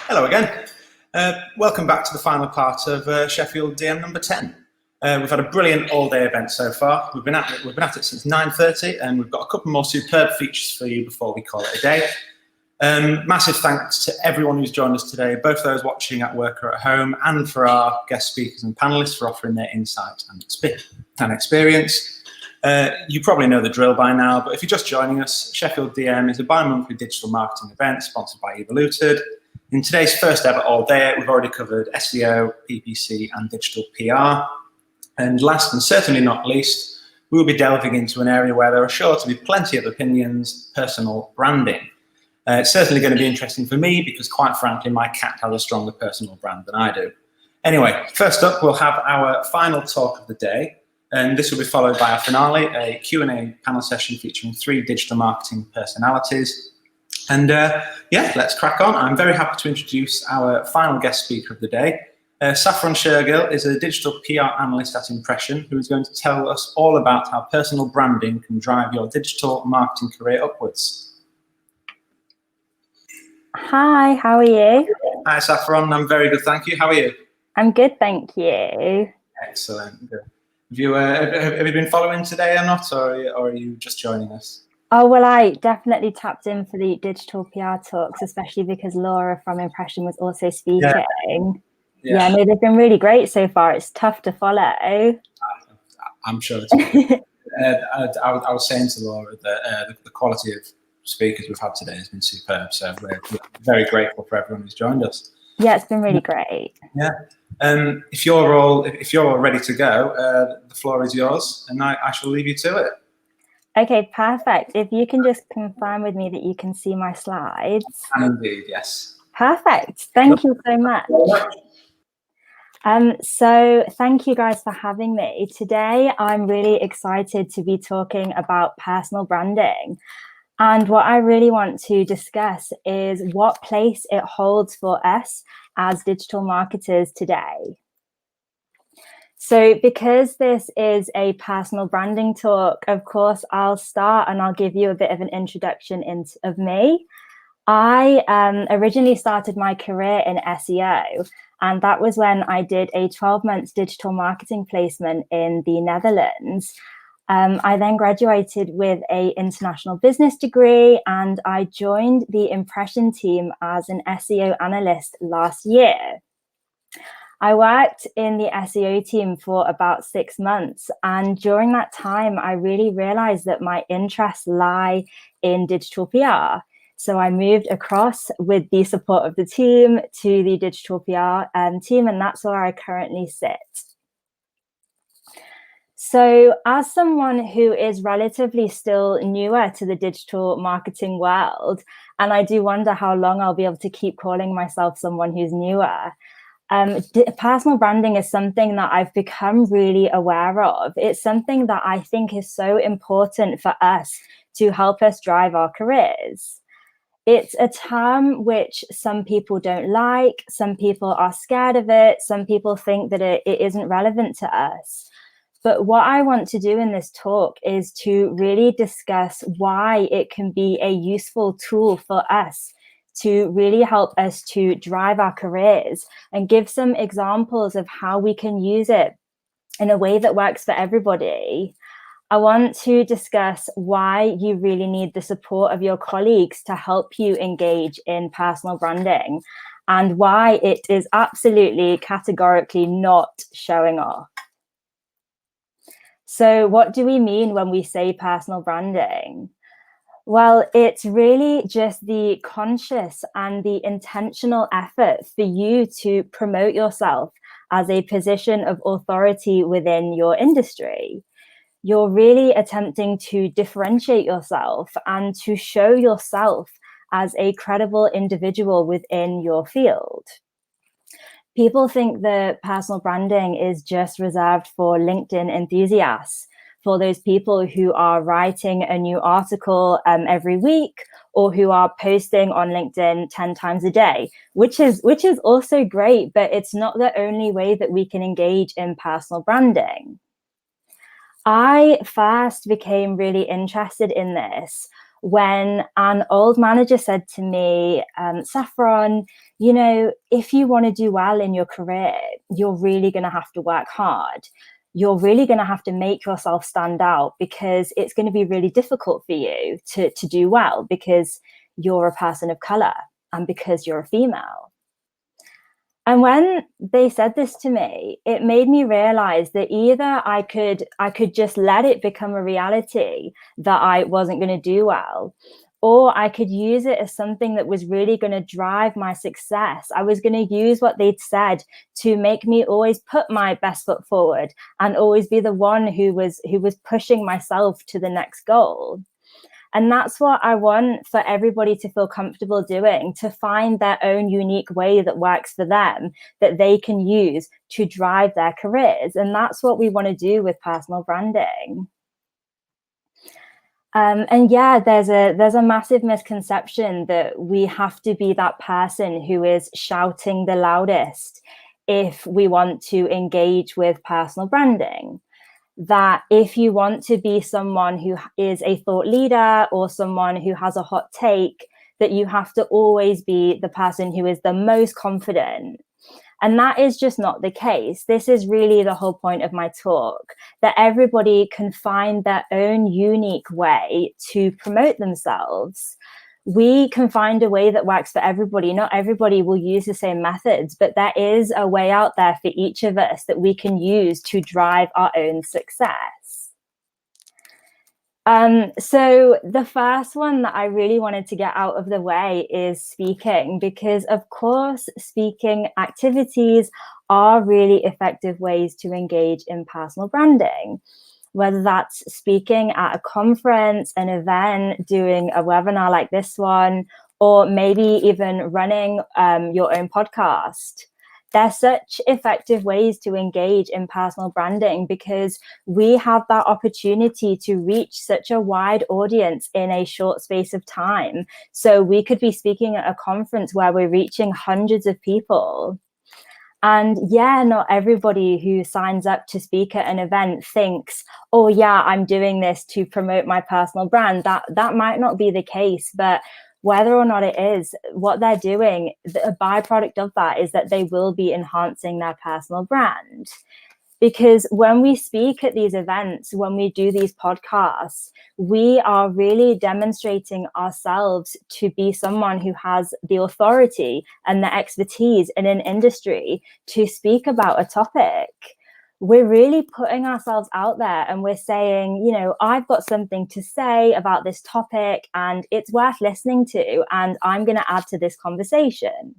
Hello again. Welcome back to the final part of Sheffield DM number 10. We've had a brilliant all-day event so far. We've been at it since 9:30, and we've got a couple more superb features for you before we call it a day. Massive thanks to everyone who's joined us today, both those watching at work or at home, and for our guest speakers and panelists for offering their insight and experience. You probably know the drill by now, but if you're just joining us, Sheffield DM is a bi-monthly digital marketing event sponsored by Evoluted. In today's first ever all day, we've already covered SEO, PPC, and digital PR. And last and certainly not least, we will be delving into an area where there are sure to be plenty of opinions: personal branding. It's certainly going to be interesting for me because, quite frankly, my cat has a stronger personal brand than I do. Anyway, first up, we'll have our final talk of the day, and this will be followed by our finale, a Q&A panel session featuring 3 digital marketing personalities. And yeah, let's crack on. I'm very happy to introduce our final guest speaker of the day. Saffron Shergill is a digital PR analyst at Impression, who is going to tell us all about how personal branding can drive your digital marketing career upwards. Hi, how are you? Hi, Saffron. I'm very good, thank you. How are you? I'm good, thank you. Excellent. Good. Have you been following today or not, or are you just joining us? Oh, well, I definitely tapped in for the digital PR talks, especially because Laura from Impression was also speaking. Yeah, no, they've been really great so far. It's tough to follow. I'm sure it's good. I was saying to Laura that the quality of speakers we've had today has been superb, so we're very grateful for everyone who's joined us. Yeah, it's been really great. Yeah. If you're all ready to go, the floor is yours, and I shall leave you to it. Okay, perfect. If you can just confirm with me that you can see my slides. And indeed, yes. Perfect. Thank you so much. So thank you guys for having me. Today, I'm really excited to be talking about personal branding. And what I really want to discuss is what place it holds for us as digital marketers today. So because this is a personal branding talk, of course, I'll start and I'll give you a bit of an introduction of me. I originally started my career in SEO, and that was when I did a 12-month digital marketing placement in the Netherlands. I then graduated with an international business degree, and I joined the Impression team as an SEO analyst last year. I worked in the SEO team for about 6 months, and during that time, I really realized that my interests lie in digital PR. So I moved across with the support of the team to the digital PR team, and that's where I currently sit. So as someone who is relatively still newer to the digital marketing world, and I do wonder how long I'll be able to keep calling myself someone who's newer, personal branding is something that I've become really aware of. It's something that I think is so important for us to help us drive our careers. It's a term which some people don't like, some people are scared of it, some people think that it isn't relevant to us. But what I want to do in this talk is to really discuss why it can be a useful tool for us to really help us to drive our careers, and give some examples of how we can use it in a way that works for everybody. I want to discuss why you really need the support of your colleagues to help you engage in personal branding, and why it is absolutely categorically not showing off. So what do we mean when we say personal branding? Well, it's really just the conscious and the intentional effort for you to promote yourself as a position of authority within your industry. You're really attempting to differentiate yourself and to show yourself as a credible individual within your field. People think that personal branding is just reserved for LinkedIn enthusiasts, for those people who are writing a new article every week, or who are posting on LinkedIn 10 times a day, which is also great, but it's not the only way that we can engage in personal branding. I first became really interested in this when an old manager said to me, Saffron, you know, if you want to do well in your career, you're really going to have to work hard. You're really going to have to make yourself stand out, because it's going to be really difficult for you to do well, because you're a person of color and because you're a female. And when they said this to me, it made me realize that either I could just let it become a reality that I wasn't going to do well, or I could use it as something that was really going to drive my success. I was going to use what they'd said to make me always put my best foot forward and always be the one who was pushing myself to the next goal. And that's what I want for everybody to feel comfortable doing, to find their own unique way that works for them, that they can use to drive their careers. And that's what we want to do with personal branding. And yeah, there's a massive misconception that we have to be that person who is shouting the loudest if we want to engage with personal branding. That if you want to be someone who is a thought leader or someone who has a hot take, that you have to always be the person who is the most confident. And that is just not the case. This is really the whole point of my talk, that everybody can find their own unique way to promote themselves. We can find a way that works for everybody. Not everybody will use the same methods, but there is a way out there for each of us that we can use to drive our own success. So the first one that I really wanted to get out of the way is speaking, because of course, speaking activities are really effective ways to engage in personal branding. Whether that's speaking at a conference, an event, doing a webinar like this one, or maybe even running your own podcast. They're such effective ways to engage in personal branding, because we have that opportunity to reach such a wide audience in a short space of time. So we could be speaking at a conference where we're reaching hundreds of people. And yeah, not everybody who signs up to speak at an event thinks, oh yeah, I'm doing this to promote my personal brand. That might not be the case, but whether or not it is, what they're doing, a byproduct of that is that they will be enhancing their personal brand. Because when we speak at these events, when we do these podcasts, we are really demonstrating ourselves to be someone who has the authority and the expertise in an industry to speak about a topic. We're really putting ourselves out there, and we're saying, you know, I've got something to say about this topic and it's worth listening to, and I'm going to add to this conversation.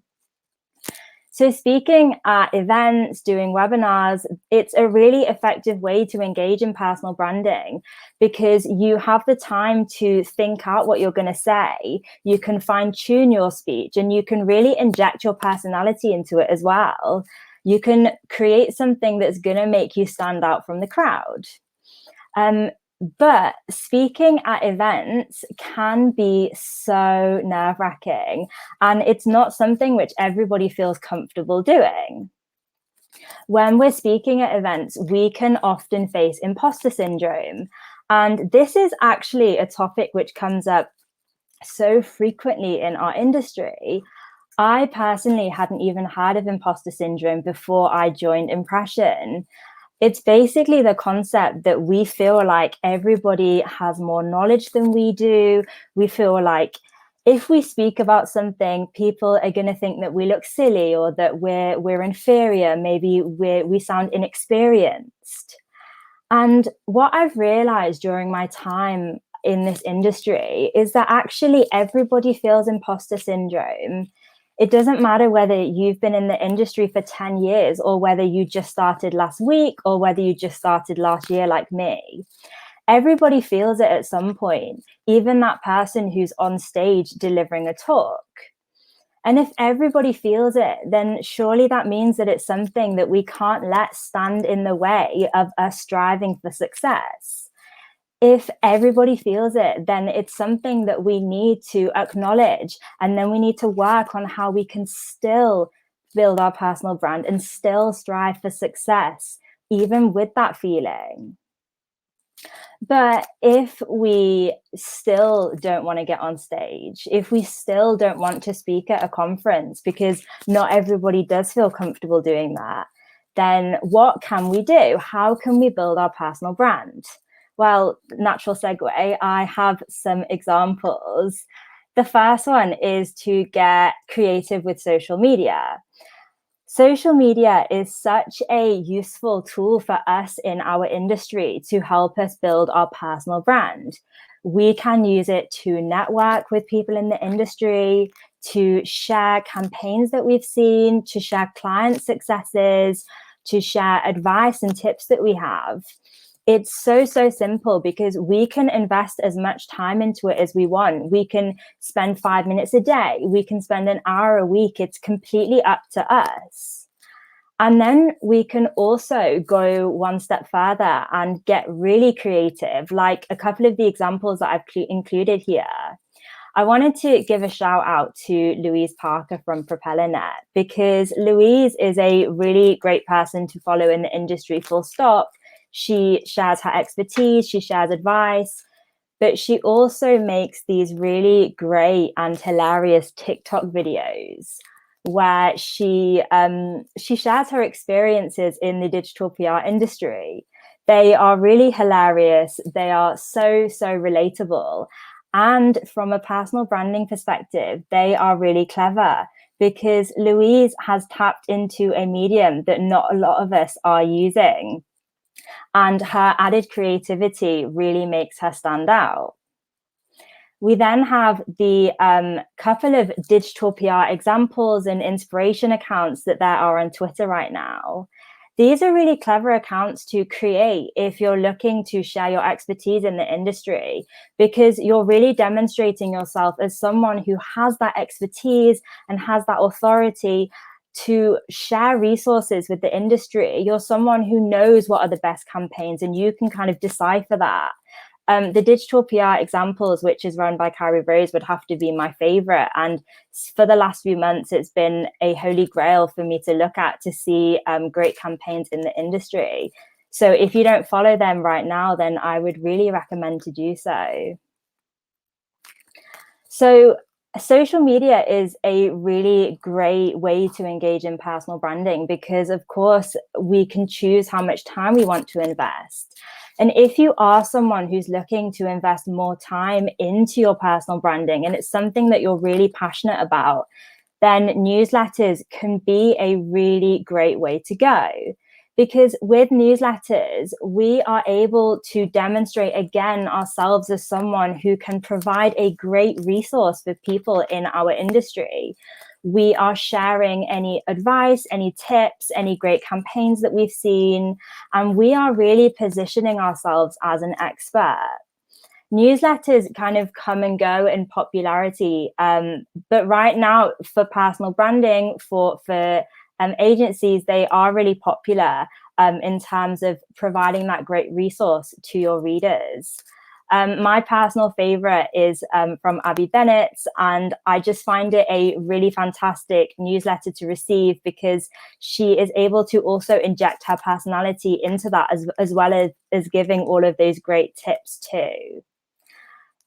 So speaking at events, doing webinars, it's a really effective way to engage in personal branding, because you have the time to think out what you're going to say. You can fine tune your speech, and you can really inject your personality into it as well. You can create something that's going to make you stand out from the crowd. But speaking at events can be so nerve-wracking, and it's not something which everybody feels comfortable doing. When we're speaking at events, we can often face imposter syndrome. And this is actually a topic which comes up so frequently in our industry. I personally hadn't even heard of imposter syndrome before I joined Impression. It's basically the concept that we feel like everybody has more knowledge than we do. We feel like if we speak about something, people are going to think that we look silly, or that we're inferior. Maybe we sound inexperienced. And what I've realized during my time in this industry is that actually everybody feels imposter syndrome. It doesn't matter whether you've been in the industry for 10 years, or whether you just started last week, or whether you just started last year like me. Everybody feels it at some point, even that person who's on stage delivering a talk. And if everybody feels it, then surely that means that it's something that we can't let stand in the way of us striving for success. If everybody feels it, then it's something that we need to acknowledge, and then we need to work on how we can still build our personal brand and still strive for success, even with that feeling. But if we still don't want to get on stage, if we still don't want to speak at a conference, because not everybody does feel comfortable doing that, then what can we do? How can we build our personal brand? Well, natural segue, I have some examples. The first one is to get creative with social media. Social media is such a useful tool for us in our industry to help us build our personal brand. We can use it to network with people in the industry, to share campaigns that we've seen, to share client successes, to share advice and tips that we have. It's so simple because we can invest as much time into it as we want. We can spend 5 minutes a day. We can spend an hour a week. It's completely up to us. And then we can also go one step further and get really creative, like a couple of the examples that I've included here. I wanted to give a shout out to Louise Parker from PropellerNet, because Louise is a really great person to follow in the industry, full stop. She shares her expertise, she shares advice, but she also makes these really great and hilarious TikTok videos where she shares her experiences in the digital PR industry. They are really hilarious. They are so relatable. And from a personal branding perspective, they are really clever, because Louise has tapped into a medium that not a lot of us are using. And her added creativity really makes her stand out. We then have the couple of digital PR examples and inspiration accounts that there are on Twitter right now. These are really clever accounts to create if you're looking to share your expertise in the industry, because you're really demonstrating yourself as someone who has that expertise and has that authority to share resources with the industry. You're someone who knows what are the best campaigns, and you can kind of decipher that. The digital PR examples, which is run by Carrie Rose, would have to be my favorite. And for the last few months, it's been a holy grail for me to look at to see great campaigns in the industry. So if you don't follow them right now, then I would really recommend to do so. So social media is a really great way to engage in personal branding, because of course we can choose how much time we want to invest. And if you are someone who's looking to invest more time into your personal branding, and it's something that you're really passionate about, then newsletters can be a really great way to go. Because with newsletters, we are able to demonstrate again ourselves as someone who can provide a great resource for people in our industry. We are sharing any advice, any tips, any great campaigns that we've seen, and we are really positioning ourselves as an expert. Newsletters kind of come and go in popularity, but right now for personal branding, for agencies, they are really popular in terms of providing that great resource to your readers. My personal favorite is from Abby Bennett, and I just find it a really fantastic newsletter to receive, because she is able to also inject her personality into that, as well as giving all of those great tips too.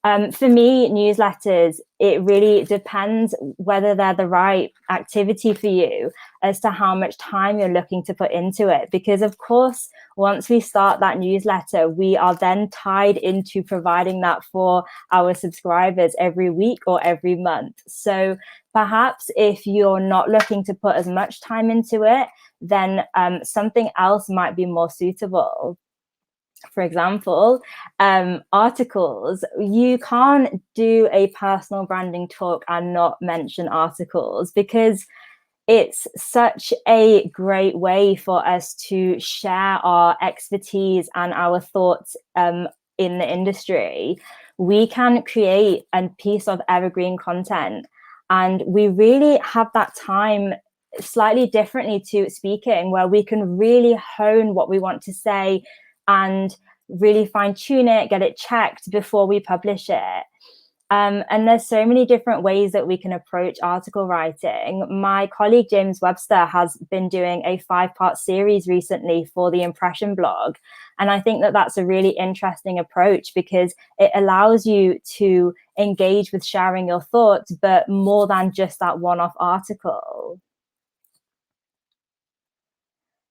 For me, newsletters, it really depends whether they're the right activity for you as to how much time you're looking to put into it. Because of course, once we start that newsletter, we are then tied into providing that for our subscribers every week or every month. So perhaps if you're not looking to put as much time into it, then something else might be more suitable. For example, articles. You can't do a personal branding talk and not mention articles, because it's such a great way for us to share our expertise and our thoughts in the industry. We can create a piece of evergreen content, and we really have that time slightly differently to speaking, where we can really hone what we want to say and really fine tune it, get it checked before we publish it. And there's so many different ways that we can approach article writing. My colleague James Webster has been doing a 5-part series recently for the Impression blog. And I think that that's a really interesting approach because it allows you to engage with sharing your thoughts, but more than just that one-off article.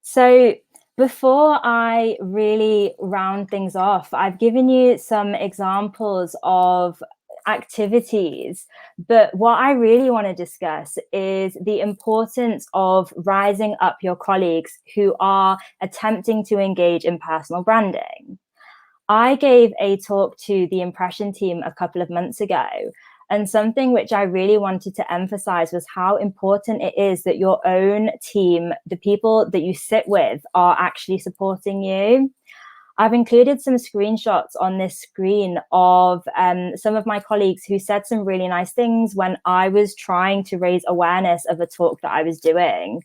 So before I really round things off, I've given you some examples of activities, but what I really want to discuss is the importance of rising up your colleagues who are attempting to engage in personal branding. I gave a talk to the Impression team a couple of months ago, and something which I really wanted to emphasize was how important it is that your own team, the people that you sit with, are actually supporting you. I've included some screenshots on this screen of some of my colleagues who said some really nice things when I was trying to raise awareness of a talk that I was doing.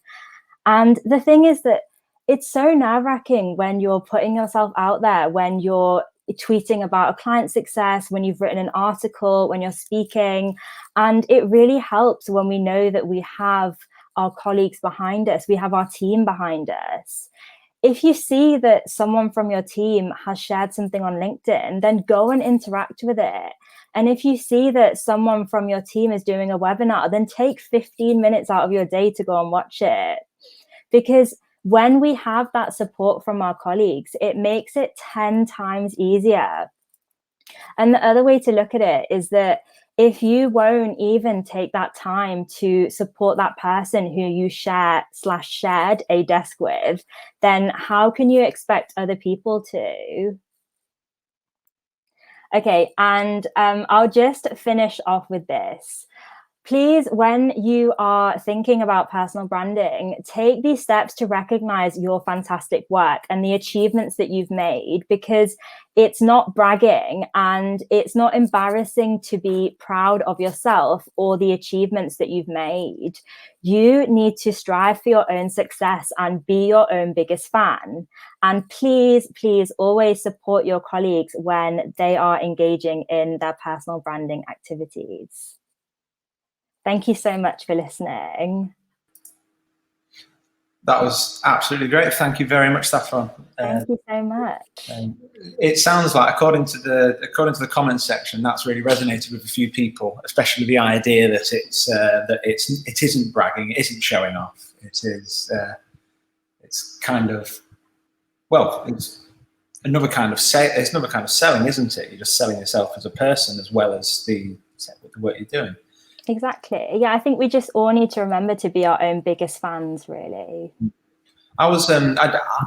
And the thing is that it's so nerve-wracking when you're putting yourself out there, when you're tweeting about a client success, when you've written an article, when you're speaking. And it really helps when we know that we have our colleagues behind us, we have our team behind us. If you see that someone from your team has shared something on LinkedIn, then go and interact with it. And if you see that someone from your team is doing a webinar, then take 15 minutes out of your day to go and watch it. Because when we have that support from our colleagues, it makes it 10 times easier. And the other way to look at it is that if you won't even take that time to support that person who you shared a desk with, then how can you expect other people to? Okay, and I'll just finish off with this. Please, when you are thinking about personal branding, take these steps to recognize your fantastic work and the achievements that you've made, because it's not bragging and it's not embarrassing to be proud of yourself or the achievements that you've made. You need to strive for your own success and be your own biggest fan. And please, please always support your colleagues when they are engaging in their personal branding activities. Thank you so much for listening. That was absolutely great. Thank you very much, Saffron. Thank you so much. It sounds like, according to the comments section, that's really resonated with a few people, especially the idea that it isn't bragging, it isn't showing off. It's kind of, well, it's another kind of selling, isn't it? You're just selling yourself as a person as well as the work you're doing. Exactly. Yeah, I think we just all need to remember to be our own biggest fans, really. I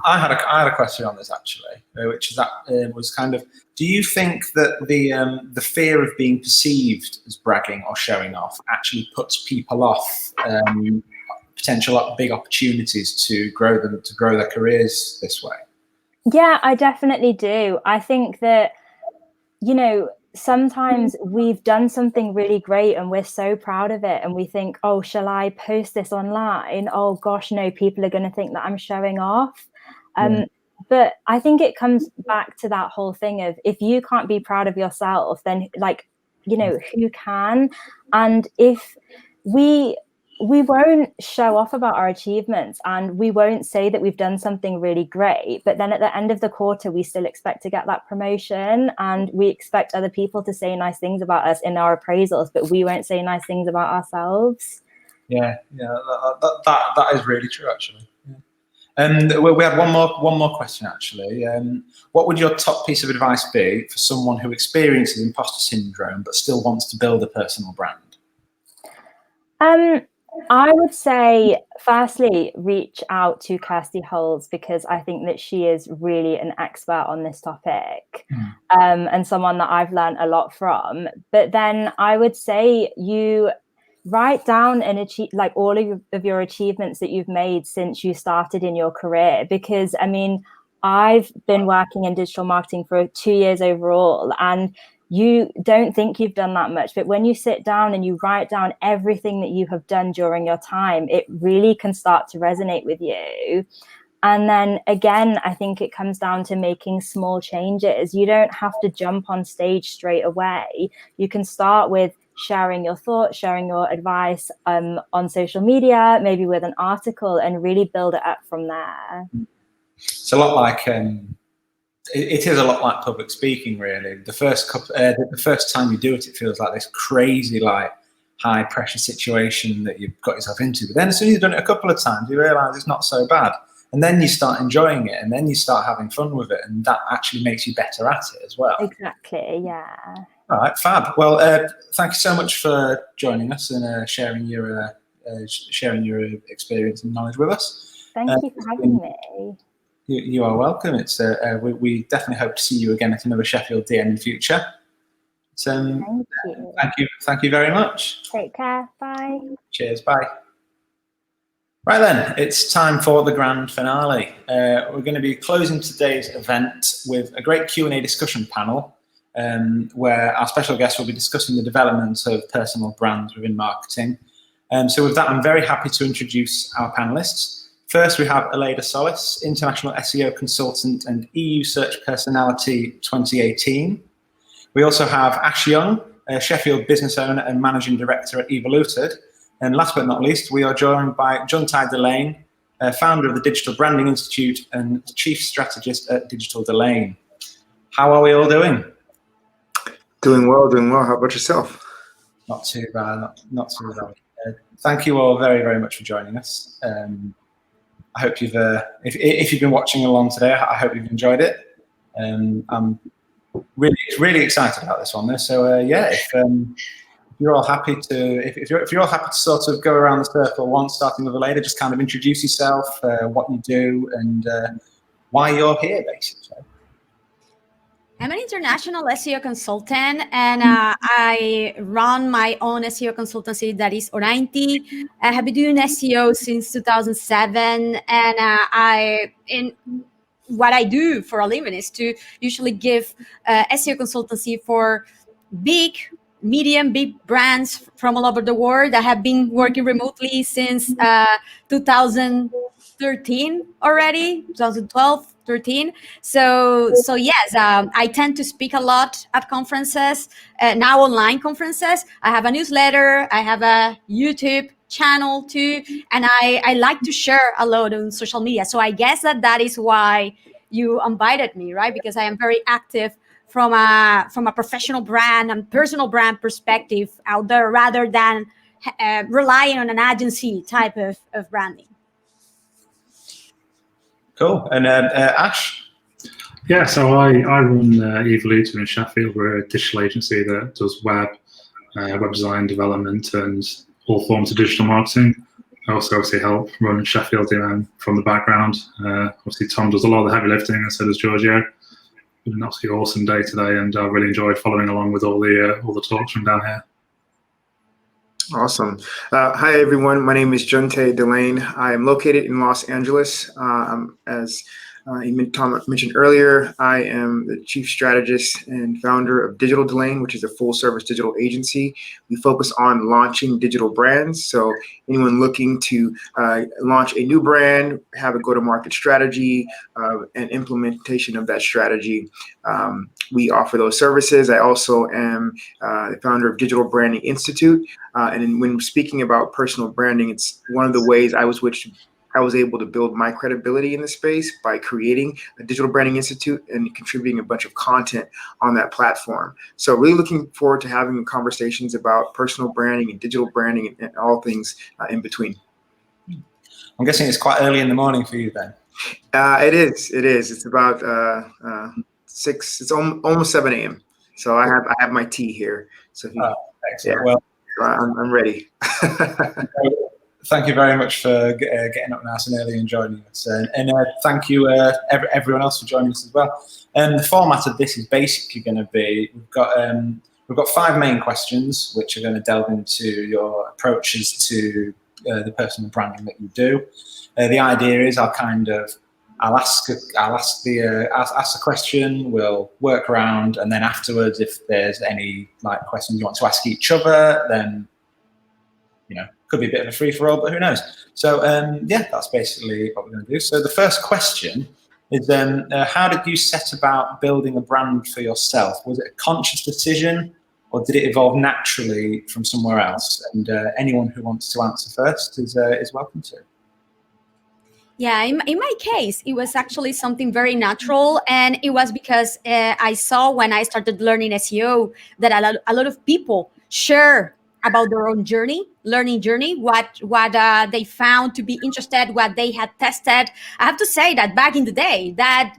had a question on this actually, which is that was kind of, do you think that the fear of being perceived as bragging or showing off actually puts people off potential big opportunities to grow their careers this way? Yeah, I definitely do. I think that, you know, sometimes we've done something really great and we're so proud of it and we think, oh, shall I post this online? Oh gosh, no, people are going to think that I'm showing off. But I think it comes back to that whole thing of, if you can't be proud of yourself, then who can? And if we won't show off about our achievements and we won't say that we've done something really great, but then at the end of the quarter, we still expect to get that promotion and we expect other people to say nice things about us in our appraisals, but we won't say nice things about ourselves. Yeah, that is really true, actually. And we had one more question, actually. What would your top piece of advice be for someone who experiences imposter syndrome but still wants to build a personal brand? I would say, firstly, reach out to Kirsty Holes, because I think that she is really an expert on this topic and someone that I've learned a lot from. But then I would say you write down and achieve like all of your achievements that you've made since you started in your career, because I mean, I've been working in digital marketing for 2 years overall, and you don't think you've done that much, but when you sit down and you write down everything that you have done during your time, it really can start to resonate with you. And then again, I think it comes down to making small changes. You don't have to jump on stage straight away. You can start with sharing your thoughts, sharing your advice on social media, maybe with an article, and really build it up from there. It's a lot like it is a lot like public speaking, really. The first time you do it, it feels like this crazy, like high pressure situation that you've got yourself into. But then as soon as you've done it a couple of times, you realise it's not so bad. And then you start enjoying it, and then you start having fun with it, and that actually makes you better at it as well. Exactly, yeah. All right, fab. Well, thank you so much for joining us and sharing your experience and knowledge with us. Thank you for having me. You are welcome. It's we definitely hope to see you again at another Sheffield DM in the future. Thank you. Thank you very much. Take care. Bye. Cheers. Bye. Right then, it's time for the grand finale. We're going to be closing today's event with a great Q&A discussion panel where our special guest will be discussing the development of personal brands within marketing. So with that, I'm very happy to introduce our panelists. First, we have Aleda Solis, International SEO Consultant and EU Search Personality 2018. We also have Ash Young, a Sheffield business owner and Managing Director at Evoluted. And last but not least, we are joined by Jontai Delane, founder of the Digital Branding Institute and Chief Strategist at Digital Delane. How are we all doing? Doing well. How about yourself? Not too bad, not too bad. Thank you all very, very much for joining us. I hope you've, if you've been watching along today, I hope you've enjoyed it. I'm really excited about this one. So yeah, if you're all happy to, if you're all happy to sort of go around the circle once, starting with Aleda, just kind of introduce yourself, what you do, and why you're here, basically. I'm an international SEO consultant, and I run my own SEO consultancy that is Orainti. I have been doing SEO since 2007, and what I do for a living is to usually give SEO consultancy for big brands from all over the world. I have been working remotely since 2013 already, 2012. 13. So yes, I tend to speak a lot at conferences, now online conferences. I have a newsletter, I have a YouTube channel too, and I like to share a lot on social media. So I guess that is why you invited me, right? Because I am very active from a professional brand and personal brand perspective out there, rather than relying on an agency type of branding. Cool. And Ash? Yeah, so I run Evoluted in Sheffield. We're a digital agency that does web design, development, and all forms of digital marketing. I also obviously help run Sheffield from the background. Obviously, Tom does a lot of the heavy lifting, and so does Giorgio. It's been an absolutely awesome day today, and I really enjoyed following along with all the talks from down here. Awesome. Hi, everyone. My name is Jontai Delane. I am located in Los Angeles. As Tom mentioned earlier, I am the chief strategist and founder of Digital Delane, which is a full-service digital agency. We focus on launching digital brands. So anyone looking to launch a new brand, have a go-to-market strategy, and implementation of that strategy, we offer those services. I also am the founder of Digital Branding Institute. And when speaking about personal branding, it's one of the ways I was able to build my credibility in the space by creating a Digital Branding Institute and contributing a bunch of content on that platform. So really looking forward to having conversations about personal branding and digital branding and all things in between. I'm guessing it's quite early in the morning for you then. It is. It's about 6. It's almost 7 a.m. So I have my tea here. So excellent. Yeah, well, I'm ready. Thank you very much for getting up nice and early and joining us. And thank you, everyone else, for joining us as well. The format of this is basically going to be, we've got 5 main questions, which are going to delve into your approaches to the personal branding that you do. The idea is I'll ask the question, we'll work around, and then afterwards, if there's any questions you want to ask each other, then Could be a bit of a free-for-all, but who knows? So yeah, that's basically what we're going to do. So the first question is, how did you set about building a brand for yourself? Was it a conscious decision, or did it evolve naturally from somewhere else? And anyone who wants to answer first is welcome to. Yeah, in my case, it was actually something very natural. And it was because I saw when I started learning SEO that a lot of people share about their own learning journey, what they found to be interested, what they had tested. I have to say that back in the day, that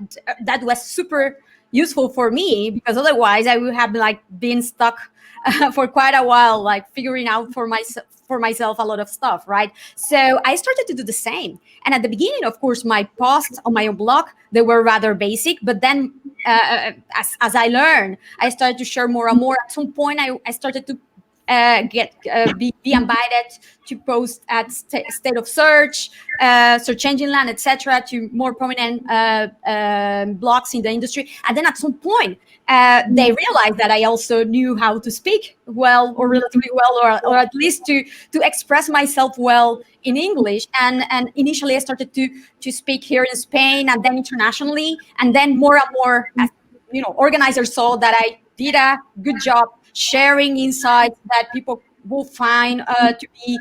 was super useful for me, because otherwise I would have been stuck for quite a while, figuring out for myself a lot of stuff, right? So I started to do the same. And at the beginning, of course, my posts on my own blog, they were rather basic. But then as I learned, I started to share more and more. At some point, I started to be invited to post at State of Search, Search Engine Land, etc., to more prominent blogs in the industry. And then at some point, they realized that I also knew how to speak well, or relatively well, or at least to express myself well in English. And initially, I started to speak here in Spain, and then internationally, and then more and more, as organizers saw that I did a good job sharing insights that people will find to be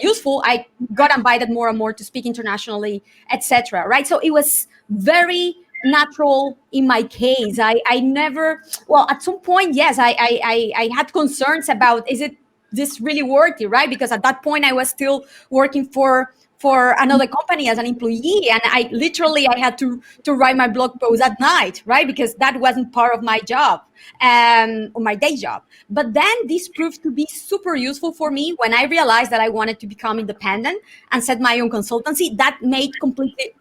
useful. I got invited more and more to speak internationally, etc. Right? So it was very natural in my case. I never, well, at some point, yes, I had concerns about, is it this really worthy, right? Because at that point I was still working for another company as an employee, and I had to write my blog post at night, right? Because that wasn't part of my job, or my day job. But then this proved to be super useful for me when I realized that I wanted to become independent and set my own consultancy. That made completely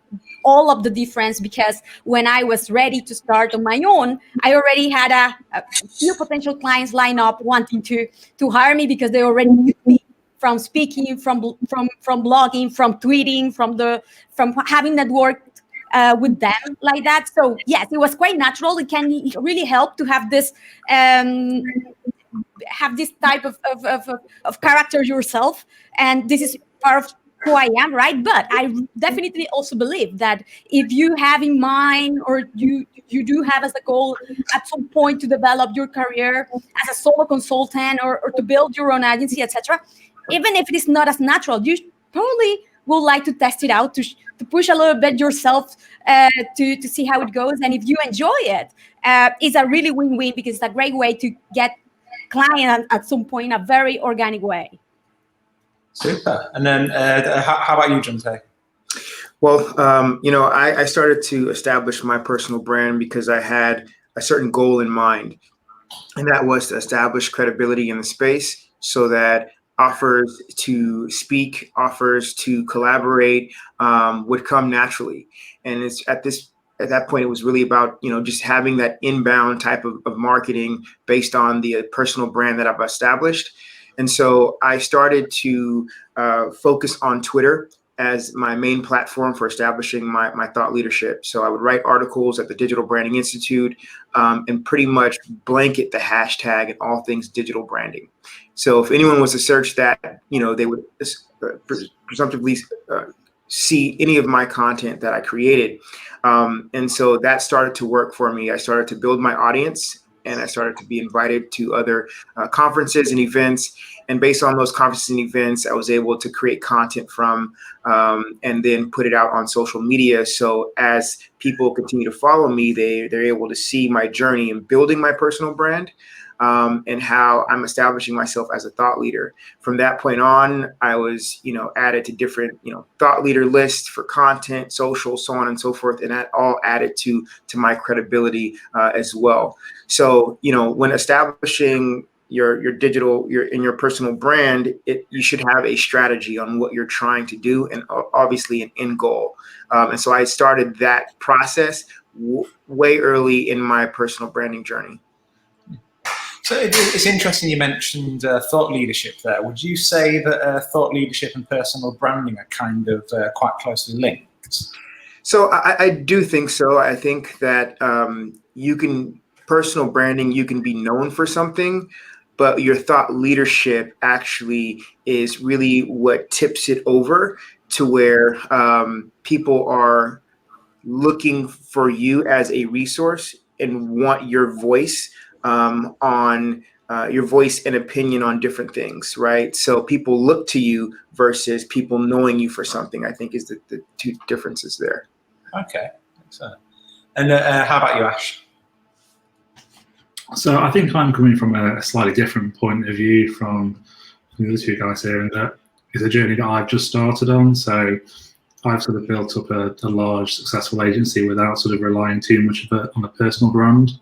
all of the difference, because when I was ready to start on my own, I already had a few potential clients lined up wanting to hire me, because they already knew me from speaking, from blogging, from tweeting, from having networked with them like that. So yes, it was quite natural. It can really help to have this type of character yourself, and this is part of who I am, right? But I definitely also believe that if you have in mind, or you do have as a goal at some point to develop your career as a solo consultant, or to build your own agency, etc., even if it is not as natural, you probably would like to test it out, to push a little bit yourself, to see how it goes. And if you enjoy it, it's a really win-win, because it's a great way to get clients at some point in a very organic way. Super. And then how about you, Jonte? Well, I started to establish my personal brand because I had a certain goal in mind, and that was to establish credibility in the space, so that offers to speak, offers to collaborate would come naturally. And it's at that point, it was really about, just having that inbound type of marketing based on the personal brand that I've established. And so I started to focus on Twitter as my main platform for establishing my thought leadership. So I would write articles at the Digital Branding Institute, and pretty much blanket the hashtag and all things digital branding. So if anyone was to search that, they would presumptively see any of my content that I created. And so that started to work for me. I started to build my audience, and I started to be invited to other conferences and events. And based on those conferences and events, I was able to create content from, and then put it out on social media. So as people continue to follow me, they're able to see my journey in building my personal brand, and how I'm establishing myself as a thought leader. From that point on, I was, added to different, thought leader lists for content, social, so on and so forth. And that all added to my credibility as well. So, when establishing your digital, your personal brand, you should have a strategy on what you're trying to do, and obviously an end goal. And so I started that process way early in my personal branding journey. So it's interesting you mentioned thought leadership there. Would you say that thought leadership and personal branding are kind of quite closely linked? So I do think so. I think that personal branding, you can be known for something, but your thought leadership actually is really what tips it over to where people are looking for you as a resource and want your voice on your voice and opinion on different things, right? So people look to you versus people knowing you for something, I think is the two differences there. Okay, excellent. And how about you, Ash? So I think I'm coming from a slightly different point of view from the other two guys here, and that is a journey that I've just started on. So I've sort of built up a large successful agency without sort of relying too much on a personal brand.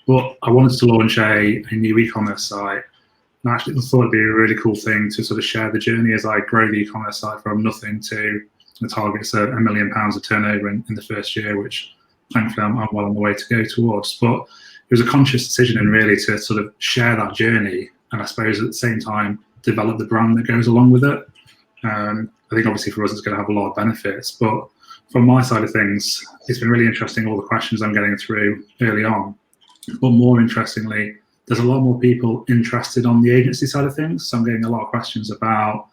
But I wanted to launch a new e-commerce site, and I actually thought it'd be a really cool thing to sort of share the journey as I grow the e-commerce site from nothing to the target's £1 million of turnover in the first year, which thankfully I'm well on the way to go towards. But it was a conscious decision and really to sort of share that journey, and I suppose at the same time develop the brand that goes along with it. I think obviously for us it's going to have a lot of benefits, but from my side of things, it's been really interesting all the questions I'm getting through early on. But more interestingly, there's a lot more people interested on the agency side of things. So I'm getting a lot of questions about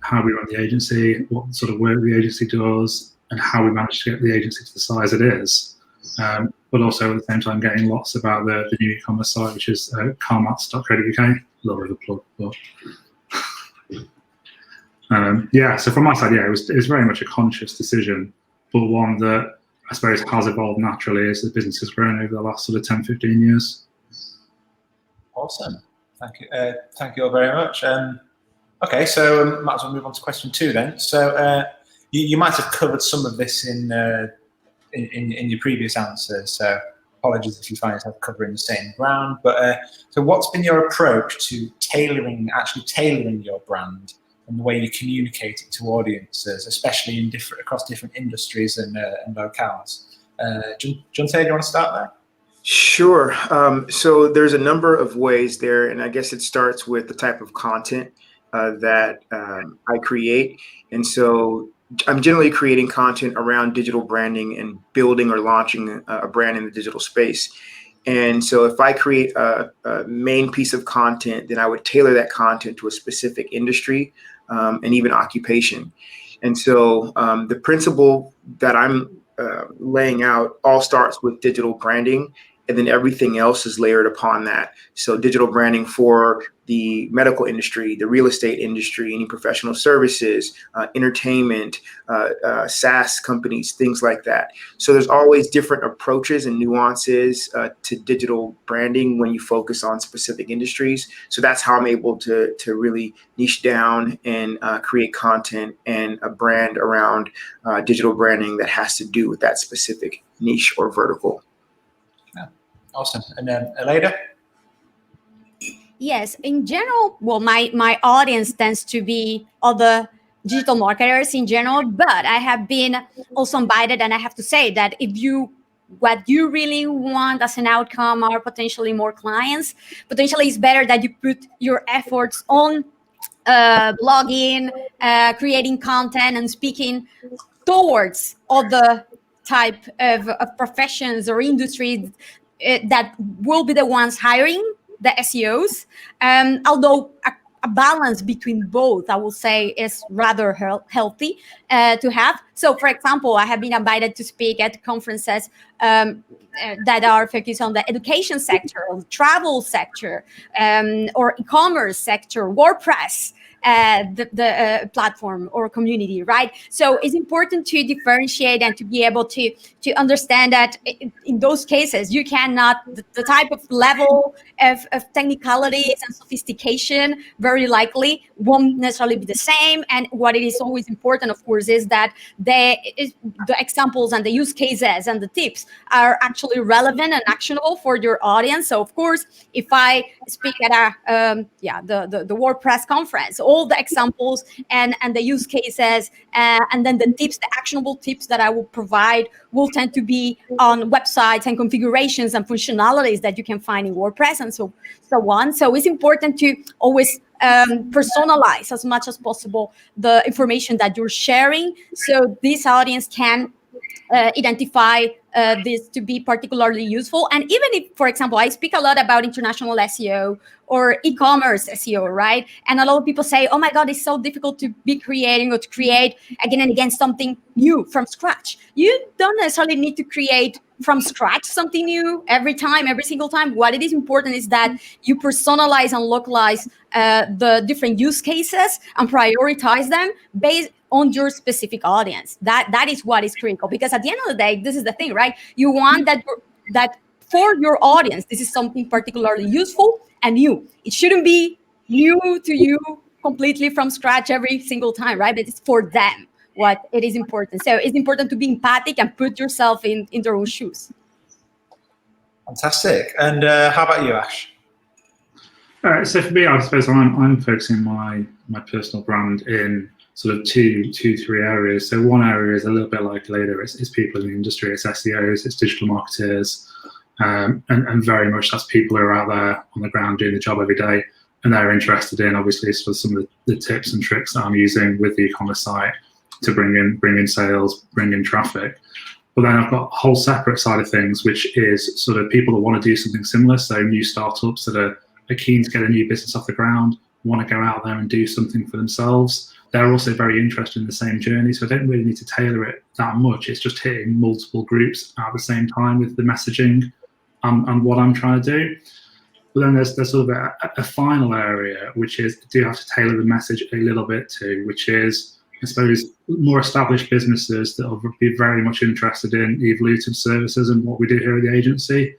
how we run the agency, what sort of work the agency does, and how we manage to get the agency to the size it is. But also at the same time getting lots about the new e-commerce site, which is carmats.co.uk. A little bit of a plug, but so from my side, it was very much a conscious decision, but one that I suppose has evolved naturally as the business has grown over the last sort of 10, 15 years. Awesome. Thank you. Thank you all very much. Okay, so might as well move on to question 2 then. So you might have covered some of this in your previous answers, so apologies if you find yourself covering the same ground. But so what's been your approach to actually tailoring your brand and the way you communicate it to audiences, especially across different industries and locales? Jonte, do you want to start there? Sure. So there's a number of ways there, and I guess it starts with the type of content that I create. And so I'm generally creating content around digital branding and building or launching a brand in the digital space. And so if I create a main piece of content, then I would tailor that content to a specific industry and even occupation. And so the principle that I'm laying out all starts with digital branding, and then everything else is layered upon that. So digital branding for the medical industry, the real estate industry, any professional services, entertainment, SaaS companies, things like that. So there's always different approaches and nuances to digital branding when you focus on specific industries. So that's how I'm able to really niche down and create content and a brand around digital branding that has to do with that specific niche or vertical. Awesome. And then Aleida? Yes, in general, well, my audience tends to be other digital marketers in general, but I have been also invited, and I have to say that what you really want as an outcome are potentially more clients, potentially it's better that you put your efforts on blogging, creating content, and speaking towards other type of professions or industries that will be the ones hiring the SEOs. Although a balance between both, I will say, is rather healthy to have. So, for example, I have been invited to speak at conferences that are focused on the education sector, or the travel sector, or e-commerce sector, WordPress, the platform or community, right? So it's important to differentiate and to be able to understand that in those cases, you cannot, the type of level of technicalities and sophistication very likely won't necessarily be the same. And what it is always important, of course, is that the examples and the use cases and the tips are actually relevant and actionable for your audience. So, of course, if I speak at the WordPress conference, all the examples and the use cases and then the tips, the actionable tips that I will provide will tend to be on websites and configurations and functionalities that you can find in WordPress and so on. So it's important to always personalize as much as possible the information that you're sharing, so this audience can identify this to be particularly useful. And even if, for example, I speak a lot about international SEO or e-commerce SEO, right? And a lot of people say, oh my God, it's so difficult to be creating or to create again and again something new from scratch. You don't necessarily need to create from scratch something new every time, every single time. What it is important is that you personalize and localize the different use cases and prioritize them based on your specific audience. That is what is critical, because at the end of the day, this is the thing, right? You want that for your audience, this is something particularly useful and new. It shouldn't be new to you completely from scratch every single time, right? But it's for them what it is important. So it's important to be empathic and put yourself in their own shoes. Fantastic. And how about you, Ash? All right, so for me, I suppose I'm focusing my personal brand in sort of three areas. So one area is a little bit like later, it's people in the industry, it's SEOs, it's digital marketers, and very much that's people who are out there on the ground doing the job every day, and they're interested in obviously sort of some of the tips and tricks that I'm using with the e-commerce site to bring in sales, bring in traffic. But then I've got a whole separate side of things, which is sort of people that want to do something similar. So new startups that are keen to get a new business off the ground, want to go out there and do something for themselves. They're also very interested in the same journey. So I don't really need to tailor it that much. It's just hitting multiple groups at the same time with the messaging and what I'm trying to do. But then there's sort of a final area, which is do you have to tailor the message a little bit to, which is, I suppose, more established businesses that will be very much interested in Evolutive services and what we do here at the agency.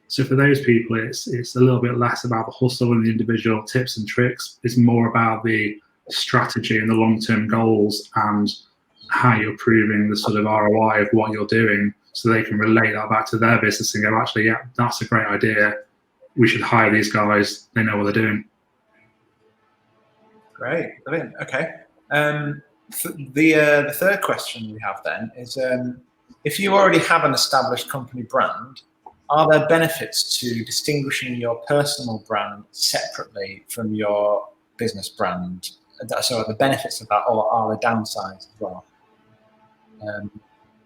So for those people, it's a little bit less about the hustle and the individual tips and tricks. It's more about the strategy and the long-term goals and how you're proving the sort of ROI of what you're doing, so they can relate that back to their business and go, actually, yeah, that's a great idea. We should hire these guys. They know what they're doing. Great, brilliant. Okay. The third question we have then is, if you already have an established company brand, are there benefits to distinguishing your personal brand separately from your business brand? So are the benefits of that, or are the downsides as well?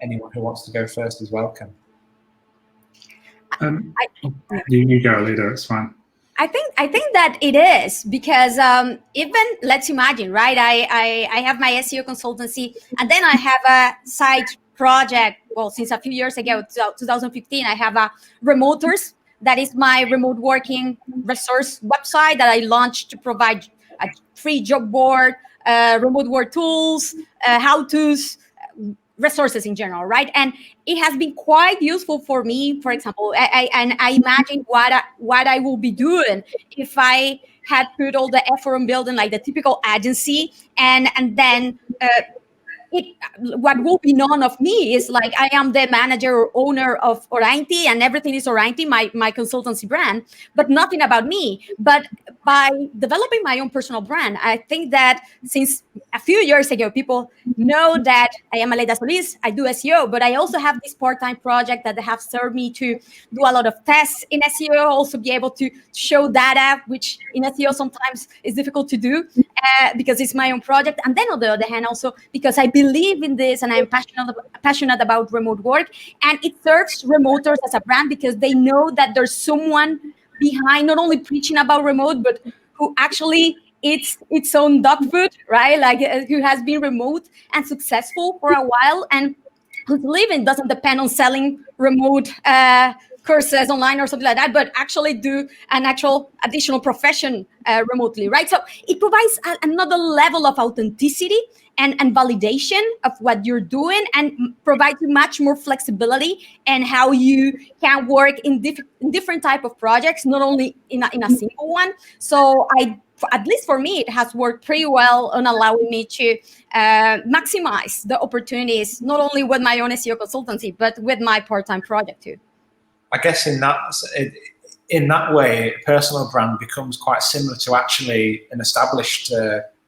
Anyone who wants to go first is welcome. You go, leader. It's fine. I think that it is, because even, let's imagine, right? I have my SEO consultancy, and then I have a side project. Well, since a few years ago, 2015, I have a Remoters. That is my remote working resource website that I launched to provide a free job board, remote work tools, how-tos, resources in general, right? And it has been quite useful for me. For example, I imagine what I will be doing if I had put all the effort on building like the typical agency, and then what will be known of me is like I am the manager or owner of Orainti, and everything is Orainti, my consultancy brand, but nothing about me. But by developing my own personal brand, I think that since a few years ago, people know that I am Aleida Solis, I do SEO, but I also have this part-time project that have served me to do a lot of tests in SEO, also be able to show data, which in SEO sometimes is difficult to do because it's my own project. And then on the other hand, also because I believe in this and I'm passionate about remote work, and it serves remoters as a brand because they know that there's someone behind not only preaching about remote, but who actually eats its own dog food, right? Like who has been remote and successful for a while, and whose living doesn't depend on selling remote courses online or something like that, but actually do an actual additional profession remotely, right? So it provides another level of authenticity and validation of what you're doing, and provides you much more flexibility and how you can work in different type of projects, not only in a single one. So at least for me, it has worked pretty well on allowing me to maximize the opportunities, not only with my own SEO consultancy, but with my part-time project too. I guess in that way, a personal brand becomes quite similar to actually an established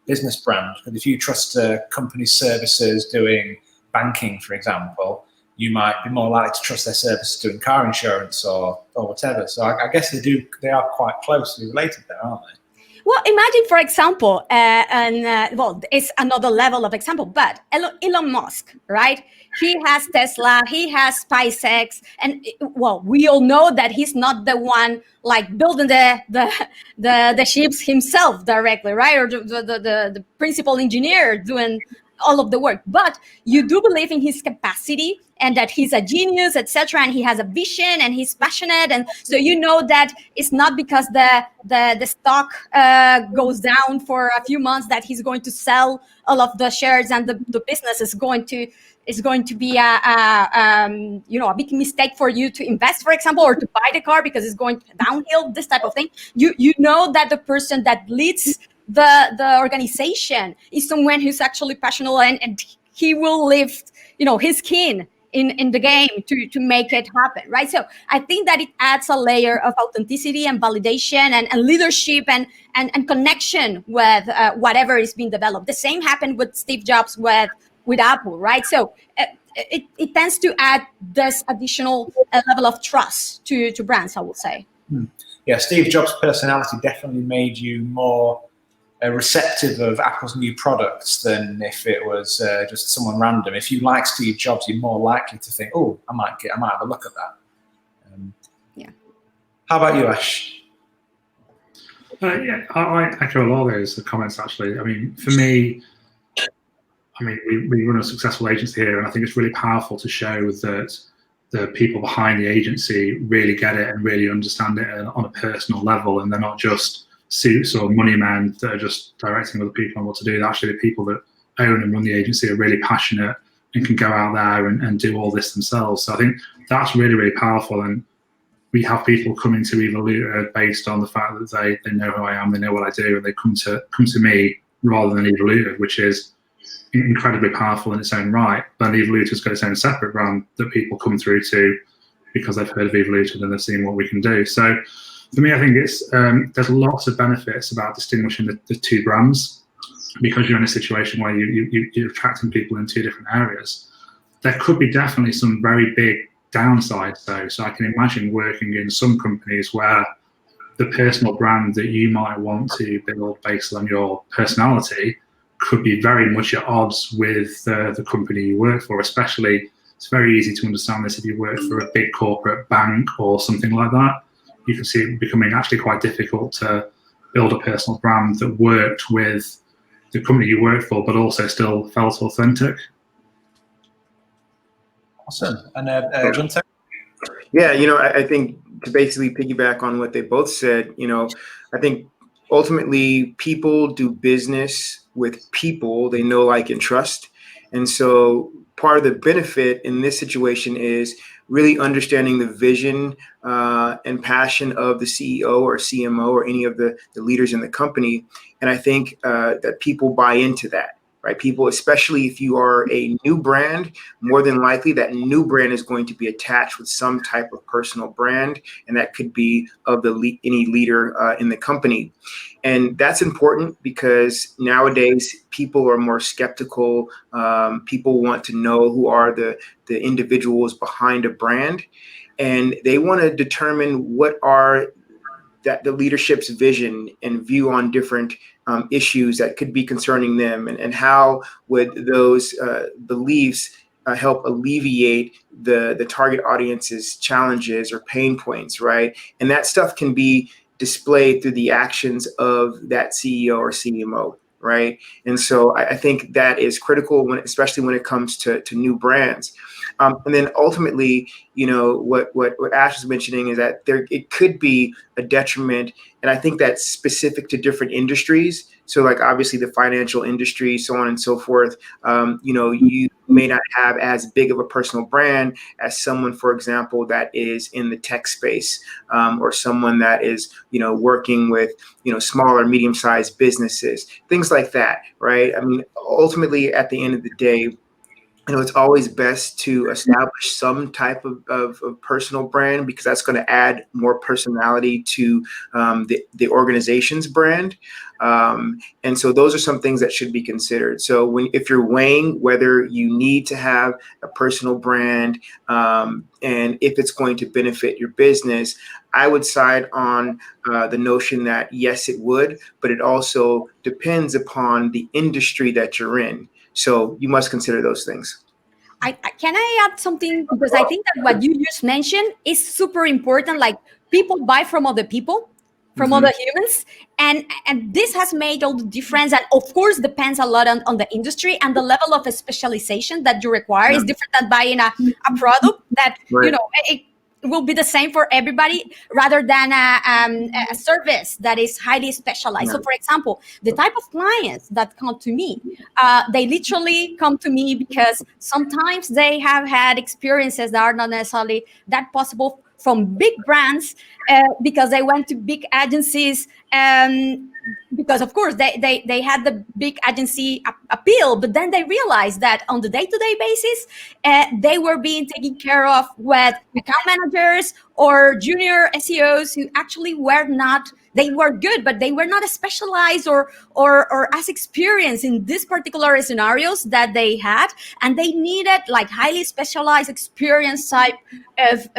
business brand. Because if you trust a company's services doing banking, for example, you might be more likely to trust their services doing car insurance or whatever. So I guess they are quite closely related there, aren't they? Well, imagine, for example, well, it's another level of example, but Elon Musk, right? He has Tesla, he has SpaceX, and well, we all know that he's not the one like building the ships himself directly, right? Or the principal engineer doing all of the work. But you do believe in his capacity and that he's a genius, etc., and he has a vision and he's passionate, and so you know that it's not because the stock goes down for a few months that he's going to sell all of the shares and the business is going to be a big mistake for you to invest, for example, or to buy the car because it's going downhill. This type of thing. You know that the person that leads the organization is someone who's actually passionate and he will lift his skin in the game to make it happen, right? So I think that it adds a layer of authenticity and validation and leadership and connection with whatever is being developed. The same happened with Steve Jobs with Apple, right? So it tends to add this additional level of trust to brands, I would say. Yeah, Steve Jobs' personality definitely made you more receptive of Apple's new products than if it was just someone random. If you like Steve Jobs, you're more likely to think, "Oh, I might have a look at that." Yeah. How about you, Ash? Yeah, I echo a lot of those comments. Actually, I mean, for me, we run a successful agency here, and I think it's really powerful to show that the people behind the agency really get it and really understand it on a personal level, and they're not just suits or money men that are just directing other people on what to do. Actually, the people that own and run the agency are really passionate and can go out there and do all this themselves. So I think that's really, really powerful. And we have people coming to Evoluta based on the fact that they know who I am, they know what I do, and they come to me rather than Evoluta, which is incredibly powerful in its own right. But Evoluta's got its own separate brand that people come through to because they've heard of Evoluta and they've seen what we can do. So for me, I think it's there's lots of benefits about distinguishing the two brands, because you're in a situation where you're attracting people in two different areas. There could be definitely some very big downsides though. So I can imagine working in some companies where the personal brand that you might want to build based on your personality could be very much at odds with the company you work for. Especially, it's very easy to understand this if you work for a big corporate bank or something like that. You can see it becoming actually quite difficult to build a personal brand that worked with the company you work for, but also still felt authentic. Awesome. And John? Yeah, I think to basically piggyback on what they both said, I think ultimately people do business with people they know, like, and trust. And so part of the benefit in this situation is really understanding the vision and passion of the CEO or CMO or any of the leaders in the company. And I think that people buy into that, right? People, especially if you are a new brand, more than likely that new brand is going to be attached with some type of personal brand, and that could be of any leader in the company. And that's important because nowadays people are more skeptical. People want to know who are the individuals behind a brand, and they want to determine what are the leadership's vision and view on different issues that could be concerning them, and how would those beliefs help alleviate the target audience's challenges or pain points, right? And that stuff can be displayed through the actions of that CEO or CMO, right? And so I think that is critical, especially when it comes to new brands. And then ultimately, what Ash is mentioning is that it could be a detriment, and I think that's specific to different industries. So, like, obviously the financial industry, so on and so forth. You may not have as big of a personal brand as someone, for example, that is in the tech space, or someone that is, working with, smaller, medium-sized businesses, things like that, right? I mean, ultimately, at the end of the day, it's always best to establish some type of personal brand, because that's going to add more personality to the organization's brand. And so those are some things that should be considered. So if you're weighing whether you need to have a personal brand and if it's going to benefit your business, I would side on the notion that yes, it would, but it also depends upon the industry that you're in. So you must consider those things. Can I add something? Because I think that what you just mentioned is super important. Like, people buy from other people, from other humans, and this has made all the difference. And of course, depends a lot on the industry, and the level of specialization that you require is different than buying a product that Right. it will be the same for everybody, rather than a service that is highly specialized. So, for example, the type of clients that come to me, they literally come to me because sometimes they have had experiences that are not necessarily that possible from big brands, because they went to big agencies, because of course they had the big agency appeal, but then they realized that on the day-to-day basis, they were being taken care of with account managers or junior SEOs who actually were not, they were good, but they were not as specialized or as experienced in these particular scenarios that they had, and they needed like highly specialized experience type of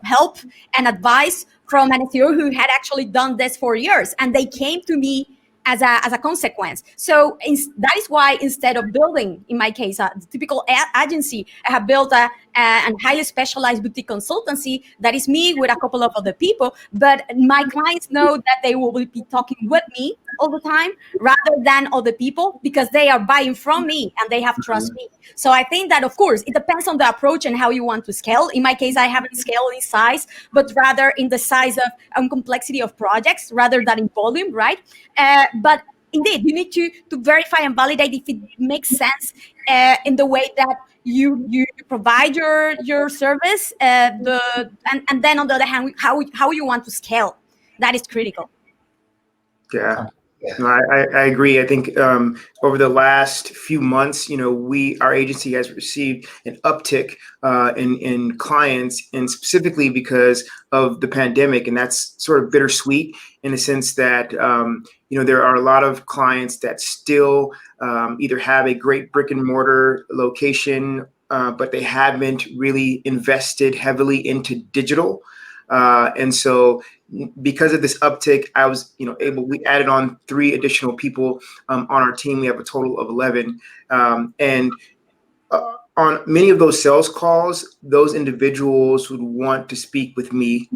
help and advice from an SEO who had actually done this for years, and they came to me as a consequence. So that is why, instead of building, in my case, a typical agency, I have built a highly specialized boutique consultancy that is me with a couple of other people. But my clients know that they will be talking with me all the time rather than other people, because they are buying from me and they have trust me. So I think that, of course, it depends on the approach and how you want to scale. In my case, I haven't scaled in size, but rather in the size of complexity of projects rather than in volume, right? But indeed, you need to verify and validate if it makes sense in the way that you provide your service, and then on the other hand, how you want to scale. That is critical. Yeah. No, I agree. I think over the last few months, our agency has received an uptick in clients, and specifically because of the pandemic. And that's sort of bittersweet in the sense that, there are a lot of clients that still either have a great brick and mortar location, but they haven't really invested heavily into digital. And so because of this uptick, I was, we added on 3 additional people on our team. We have a total of 11. And on many of those sales calls, those individuals would want to speak with me.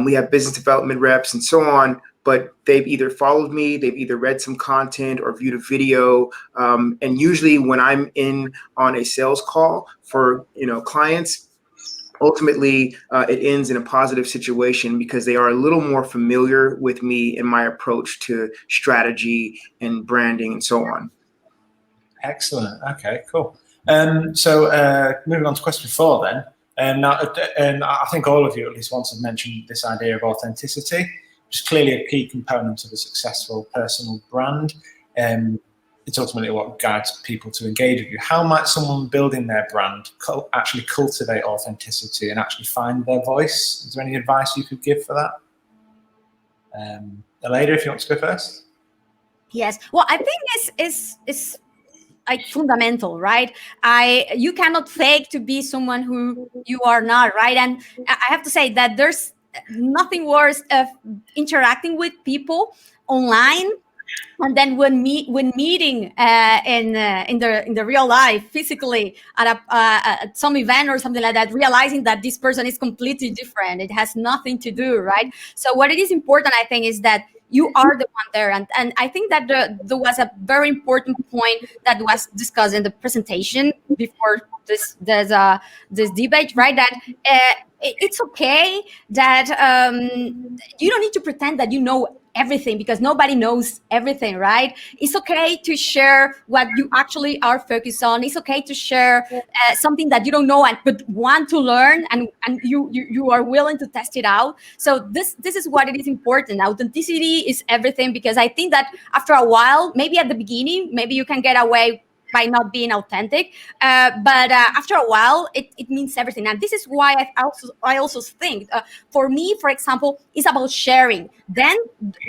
We have business development reps and so on, but they've either followed me, they've either read some content or viewed a video. And usually when I'm in on a sales call for, clients, ultimately, it ends in a positive situation because they are a little more familiar with me and my approach to strategy and branding and so on. Excellent. Okay, cool. So moving on to question 4 then. And I think all of you at least once have mentioned this idea of authenticity, which is clearly a key component of a successful personal brand. It's ultimately what guides people to engage with you. How might someone building their brand actually cultivate authenticity and actually find their voice? Is there any advice you could give for that? Aleida, if you want to go first. Yes. Well, I think it's like fundamental, right? You cannot fake to be someone who you are not, right? And I have to say that there's nothing worse of interacting with people online, and then when meeting in the real life, physically at some event or something like that, realizing that this person is completely different. It has nothing to do, right? So what it is important, I think, is that you are the one there. And I think that there was a very important point that was discussed in the presentation before this debate, right? That it's okay that you don't need to pretend that you know everything, because nobody knows everything, right? It's okay to share what you actually are focused on. It's okay to share something that you don't know but want to learn, and you are willing to test it out. So this is what it is important. Authenticity is everything, because I think that after a while, maybe at the beginning, maybe you can get away by not being authentic, but after a while, it means everything. And this is why I also think, for me, for example, it's about sharing. Then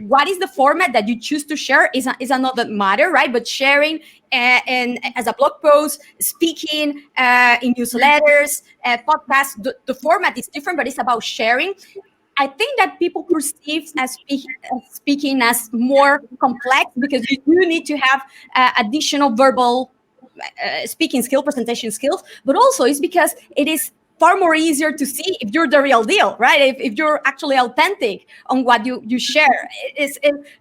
what is the format that you choose to share is another matter, right? But sharing as a blog post, speaking in newsletters, podcasts, the format is different, but it's about sharing. I think that people perceive as speaking as more complex because you do need to have additional verbal speaking skill, presentation skills, but also it's because it is far more easier to see if you're the real deal, right? If you're actually authentic on what you share.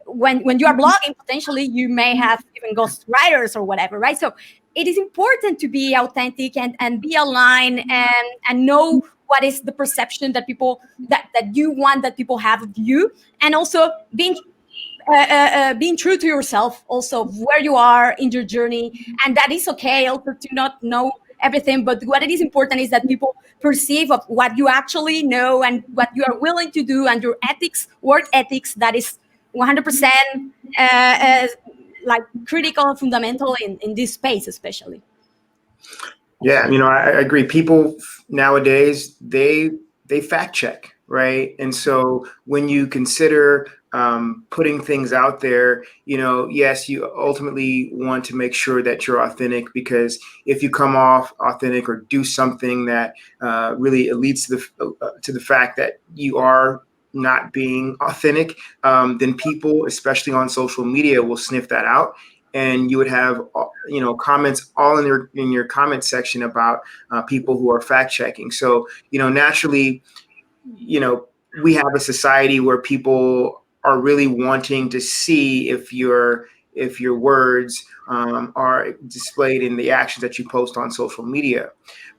When you are blogging, potentially you may have even ghost writers or whatever, right? So it is important to be authentic and be aligned and know what is the perception that people that you want that people have of you, and also being true to yourself, also where you are in your journey, and that is okay also to not know everything, but what it is important is that people perceive of what you actually know and what you are willing to do, and your ethics, work ethics, that is 100% like critical and fundamental in this space, especially. Yeah, I agree. People nowadays, they fact check, right? And so when you consider putting things out there, yes, you ultimately want to make sure that you're authentic, because if you come off authentic or do something that really leads to the fact that you are not being authentic, then people, especially on social media, will sniff that out. And you would have, comments all in your comment section about people who are fact checking. So, naturally, we have a society where people are really wanting to see if your words are displayed in the actions that you post on social media.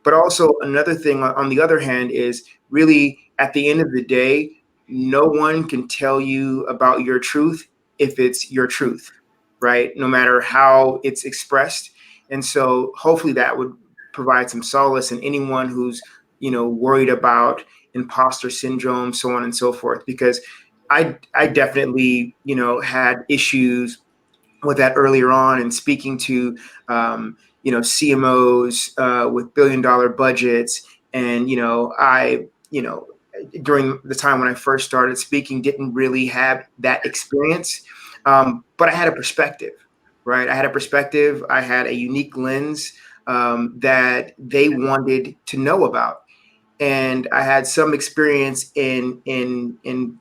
But also another thing, on the other hand, is really at the end of the day, no one can tell you about your truth if it's your truth, right? No matter how it's expressed. And so hopefully that would provide some solace in anyone who's, worried about imposter syndrome, so on and so forth, because I definitely, had issues with that earlier on, and speaking to, CMOs with billion-dollar budgets. And, during the time when I first started speaking, didn't really have that experience. But I had a perspective, right? I had a unique lens that they wanted to know about. And I had some experience in,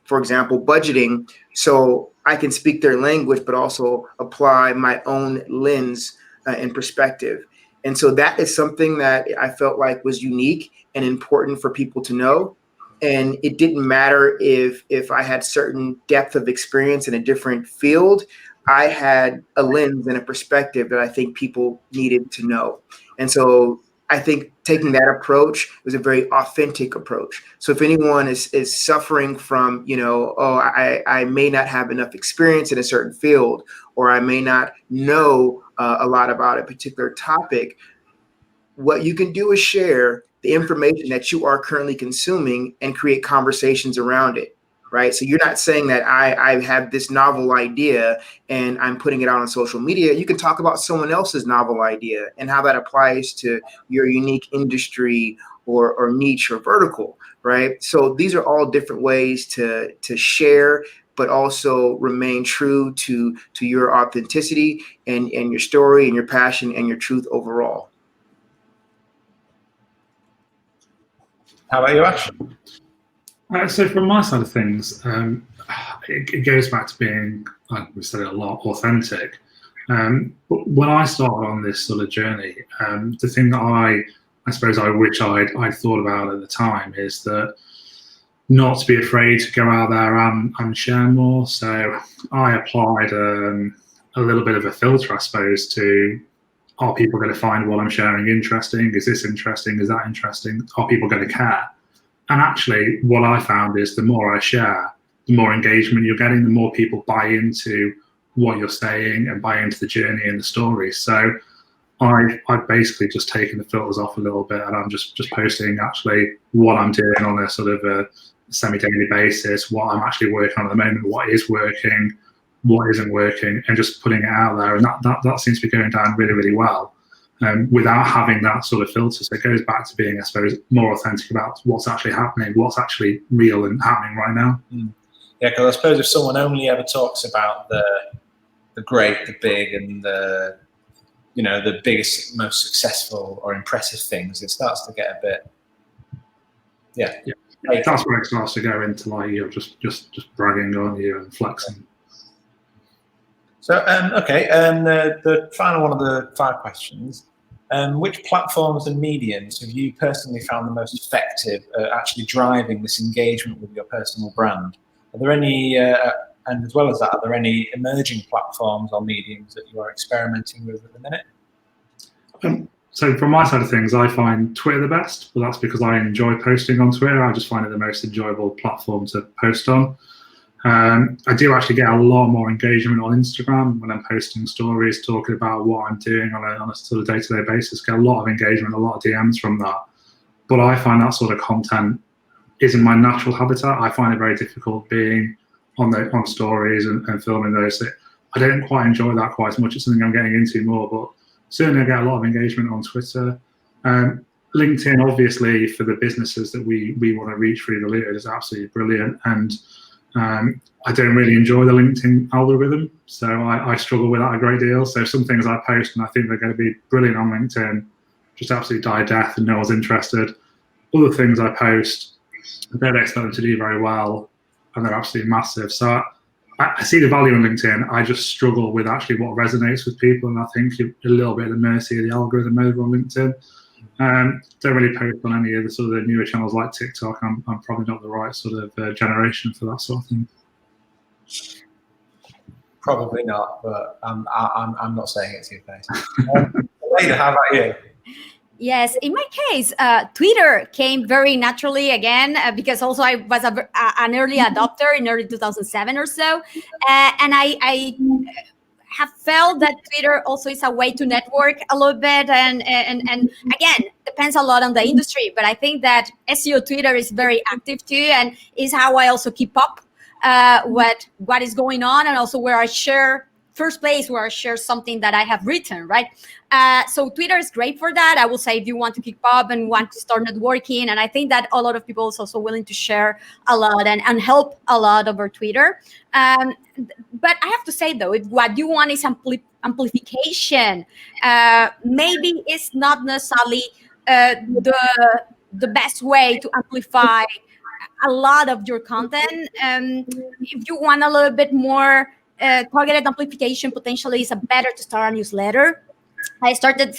for example, budgeting. So I can speak their language, but also apply my own lens and perspective. And so that is something that I felt like was unique and important for people to know. And it didn't matter if I had certain depth of experience in a different field. I had a lens and a perspective that I think people needed to know. And so I think taking that approach was a very authentic approach. So if anyone is suffering from, I may not have enough experience in a certain field, or I may not know a lot about a particular topic, what you can do is share the information that you are currently consuming and create conversations around it, right? So you're not saying that I have this novel idea and I'm putting it out on social media. You can talk about someone else's novel idea and how that applies to your unique industry or niche or vertical, right? So these are all different ways to share, but also remain true to your authenticity and your story and your passion and your truth overall. How about you, Ash? So from my side of things, it goes back to being, like we said it a lot, authentic. But when I started on this sort of journey, the thing that I suppose I wish I'd thought about at the time is that not to be afraid to go out there and share more. So I applied a little bit of a filter, I suppose, to, are people going to find what I'm sharing interesting? Is this interesting? Is that interesting? Are people going to care? And actually, what I found is the more I share, the more engagement you're getting, the more people buy into what you're saying and buy into the journey and the story. So I've basically just taken the filters off a little bit, and I'm just posting actually what I'm doing on a sort of a semi-daily basis, what I'm actually working on at the moment, what is working, what isn't working, and just putting it out there. And that seems to be going down really, really well. Without having that sort of filter. So it goes back to being, I suppose, more authentic about what's actually happening, what's actually real and happening right now. Yeah, because I suppose if someone only ever talks about the great, the big, and the biggest, most successful or impressive things, it starts to get a bit, that's where it starts to go into like you're just bragging on you and flexing. So, okay, and the final one of the 5 questions. Which platforms and mediums have you personally found the most effective at actually driving this engagement with your personal brand? Are there any, and as well as that, are there any emerging platforms or mediums that you are experimenting with at the minute? So from my side of things, I find Twitter the best, but that's because I enjoy posting on Twitter. I just find it the most enjoyable platform to post on. I do actually get a lot more engagement on Instagram when I'm posting stories, talking about what I'm doing on a sort of day-to-day basis. Get a lot of engagement, a lot of DMs from that. But I find that sort of content isn't my natural habitat. I find it very difficult being on stories and filming those. I don't quite enjoy that quite as much. It's something I'm getting into more, but certainly I get a lot of engagement on Twitter. LinkedIn, obviously, for the businesses that we want to reach through the leader, is absolutely brilliant. And I don't really enjoy the LinkedIn algorithm, so I struggle with that a great deal. So some things I post and I think they're going to be brilliant on LinkedIn just absolutely die a death and no one's interested. Other things I post, I don't expect them to do very well, and they're absolutely massive. So I see the value in LinkedIn. I just struggle with actually what resonates with people, and I think you're a little bit at the mercy of the algorithm over on LinkedIn. Don't really post on any of the sort of the newer channels like TikTok. I'm probably not the right sort of generation for that sort of thing. Probably not, but I'm not saying it to your face. Leda, how about you? Yes, in my case, Twitter came very naturally again because also I was an early adopter in early 2007 or so, and I have felt that Twitter also is a way to network a little bit, and again, depends a lot on the industry, but I think that SEO Twitter is very active too, and is how I also keep up what is going on, and also where I share something that I have written, right? So Twitter is great for that. I will say if you want to keep up and want to start networking, and I think that a lot of people is also willing to share a lot and help a lot over Twitter. But I have to say though, if what you want is amplification, maybe it's not necessarily the best way to amplify a lot of your content. If you want a little bit more targeted amplification, potentially is better to start a newsletter. I started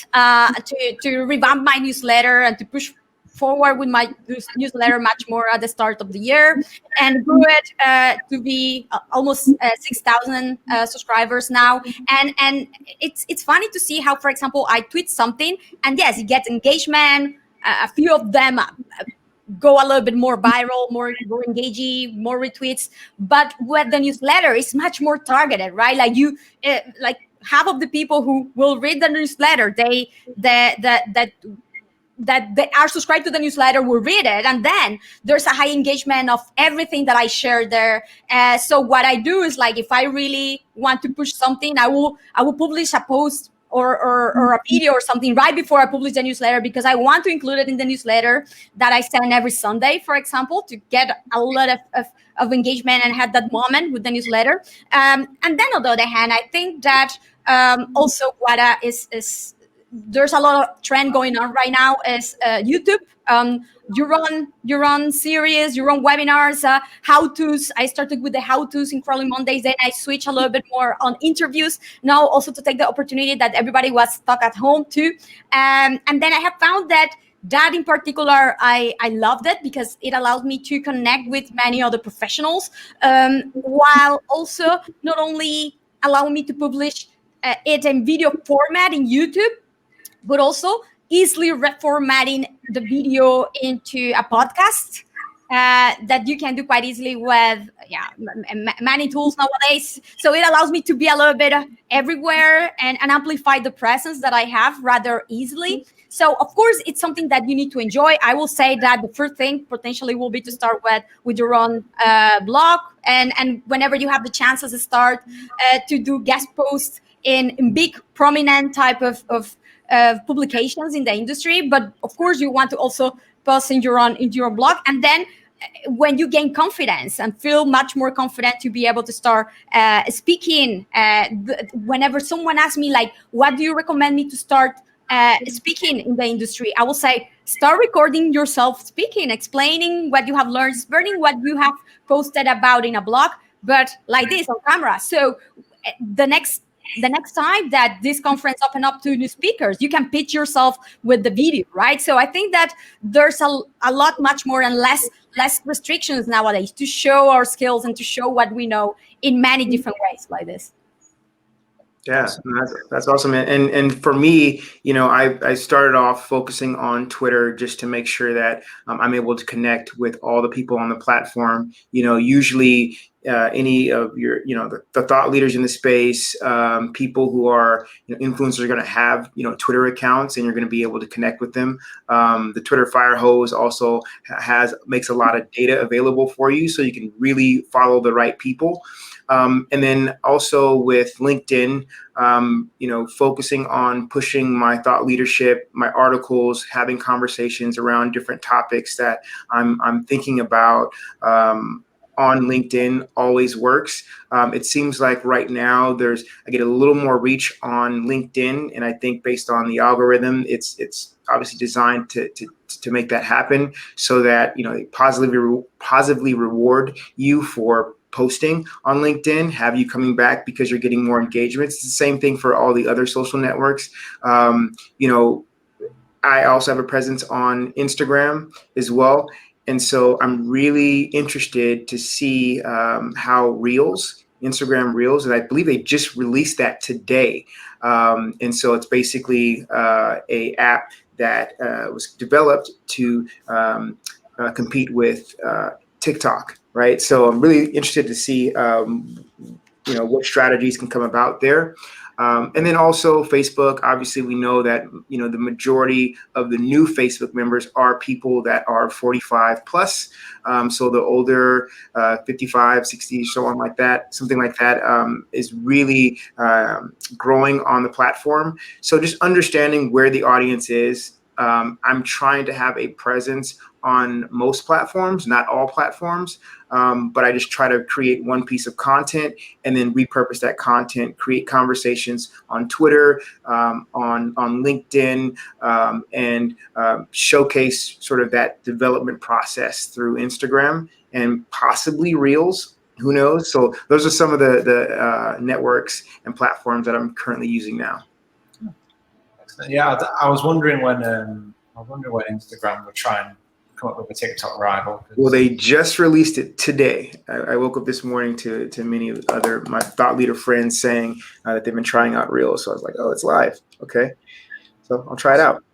to revamp my newsletter and to push forward with my newsletter much more at the start of the year, and grew it to be almost 6,000 subscribers now. And it's funny to see how, for example, I tweet something, and yes, it gets engagement. A few of them go a little bit more viral, more engaging, more retweets. But with the newsletter, it's much more targeted, right? Like like half of the people who will read the newsletter, that they are subscribed to the newsletter will read it, and then there's a high engagement of everything that I share there. So what I do is, like, if I really want to push something, I will publish a post or a video or something right before I publish the newsletter, because I want to include it in the newsletter that I send every Sunday, for example, to get a lot of engagement and have that moment with the newsletter. And then on the other hand, I think that also what is there's a lot of trend going on right now is YouTube. You run series, you run webinars, how-tos. I started with the how-tos in Crawling Mondays, then I switched a little bit more on interviews. Now also to take the opportunity that everybody was stuck at home too. And then I have found that in particular, I loved it because it allowed me to connect with many other professionals, while also not only allowing me to publish it in video format in YouTube, but also easily reformatting the video into a podcast that you can do quite easily with many tools nowadays. So it allows me to be a little bit everywhere and amplify the presence that I have rather easily. So of course, it's something that you need to enjoy. I will say that the first thing potentially will be to start with your own blog, and whenever you have the chance as a start to do guest posts in big prominent type of publications in the industry. But of course, you want to also post into your blog, and then when you gain confidence and feel much more confident to be able to start speaking, whenever someone asks me, like, what do you recommend me to start speaking in the industry, I will say start recording yourself speaking, explaining what you have learned, explaining what you have posted about in a blog, but like this on camera. So the next time that this conference open up to new speakers, you can pitch yourself with the video, right? So I think that there's a lot much more and less restrictions nowadays to show our skills and to show what we know in many different ways like this. Yeah, that's awesome. And for me, I started off focusing on Twitter just to make sure that I'm able to connect with all the people on the platform. Usually any of your, the thought leaders in the space, people who are influencers are going to have, Twitter accounts, and you're going to be able to connect with them. The Twitter Fire Hose also makes a lot of data available for you, so you can really follow the right people. And then also with LinkedIn, focusing on pushing my thought leadership, my articles, having conversations around different topics that I'm thinking about on LinkedIn always works. It seems like right now I get a little more reach on LinkedIn, and I think based on the algorithm, it's obviously designed to make that happen, so that positively reward you for posting on LinkedIn, have you coming back because you're getting more engagements. It's the same thing for all the other social networks. I also have a presence on Instagram as well. And so I'm really interested to see how Instagram Reels, and I believe they just released that today. And so it's basically a app that was developed to compete with TikTok. Right. So I'm really interested to see, what strategies can come about there. And then also Facebook. Obviously, we know that, the majority of the new Facebook members are people that are 45 plus. So the older 55, 60, so on like that, something like that is really growing on the platform. So just understanding where the audience is. I'm trying to have a presence on most platforms, not all platforms, but I just try to create one piece of content and then repurpose that content, create conversations on Twitter, on LinkedIn, and showcase sort of that development process through Instagram and possibly Reels. Who knows? So those are some of the networks and platforms that I'm currently using now. Yeah, I was wondering when Instagram would try and come up with a TikTok rival. Well, they just released it today. I woke up this morning to many other my thought leader friends saying that they've been trying out Reels. So I was like, oh, it's live. Okay, so I'll try it out.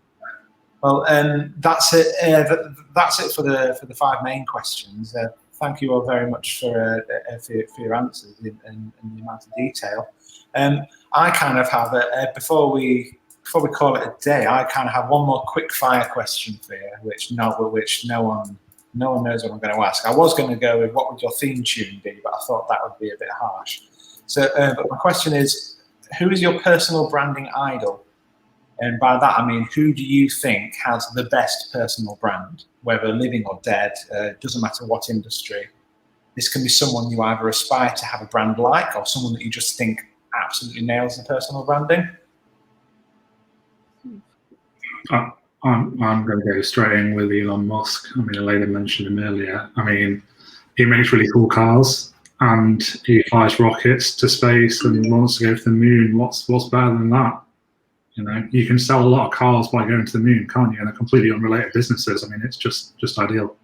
Well, that's it. That's it for the 5 main questions. Thank you all very much for your answers and the amount of detail. I kind of have before we call it a day, I kind of have one more quick fire question for you, which no one knows what I'm going to ask. I was going to go with what would your theme tune be, but I thought that would be a bit harsh. So, but my question is, who is your personal branding idol? And by that I mean, who do you think has the best personal brand, whether living or dead? Doesn't matter what industry. This can be someone you either aspire to have a brand like, or someone that you just think absolutely nails the personal branding. I'm going to go straight in with Elon Musk. I mean, Elena mentioned him earlier. I mean, he makes really cool cars and he flies rockets to space and wants to go to the moon. What's better than that? You can sell a lot of cars by going to the moon, can't you? And they're completely unrelated businesses. I mean, it's just ideal.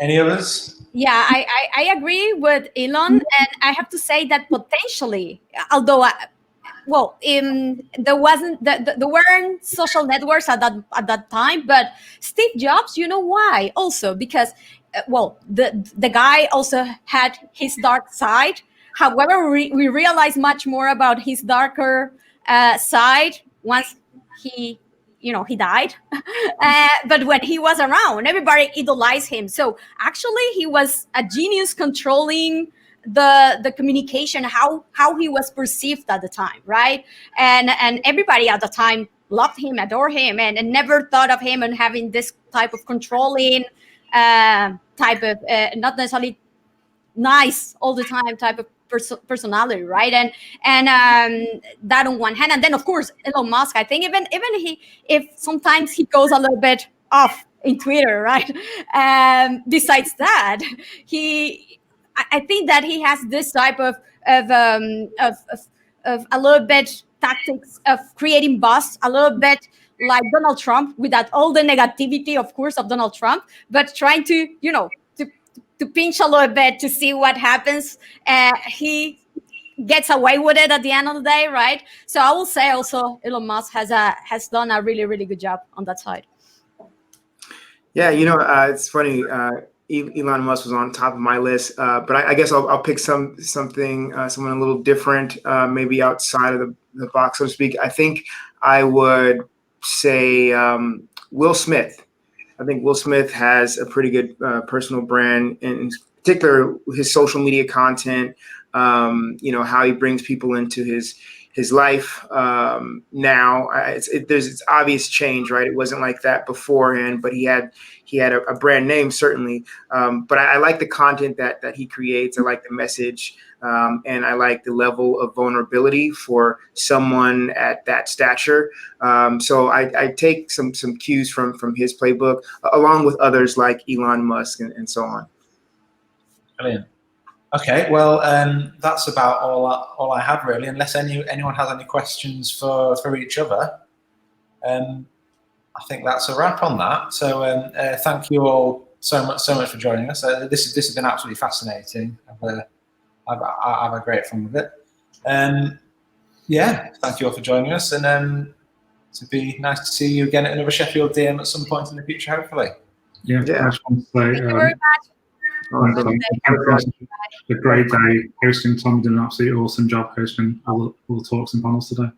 Any others? Yeah, I agree with Elon, and I have to say that potentially, although there weren't social networks at that time, but Steve Jobs, you know why? Also because the guy also had his dark side. However, we realized much more about his darker side once he died. But when he was around, everybody idolized him. So actually, he was a genius controlling the communication, how he was perceived at the time, right? And everybody at the time loved him, adored him, and never thought of him and having this type of controlling type of not necessarily nice all the time type of personality, right? And that on one hand, and then of course Elon Musk. I think even if sometimes he goes a little bit off in Twitter, right? Besides that, I think that he has this type of a little bit tactics of creating buzz, a little bit like Donald Trump, without all the negativity, of course, of Donald Trump, but trying to, to pinch a little bit to see what happens. He gets away with it at the end of the day, right? So I will say also Elon Musk has done a really, really good job on that side. Yeah, it's funny. Elon Musk was on top of my list, but I guess I'll pick someone a little different, maybe outside of the box, so to speak. I think I would say Will Smith. I think Will Smith has a pretty good personal brand, in particular his social media content. How he brings people into his life now. It's obvious change, right? It wasn't like that beforehand, but he had a brand name, certainly. But I like the content that he creates. I like the message, and I like the level of vulnerability for someone at that stature. So I take some cues from his playbook, along with others like Elon Musk and so on. Brilliant. Okay, well, that's about all I have really. Unless anyone has any questions for each other, I think that's a wrap on that. So thank you all so much for joining us. This has been absolutely fascinating. I've had great fun with it. Thank you all for joining us, and it'd be nice to see you again at another Sheffield DM at some point in the future, hopefully. Yeah. I just want to say, Thank you very much. A great day hosting. Tom did an absolutely awesome job hosting all the talks and panels today.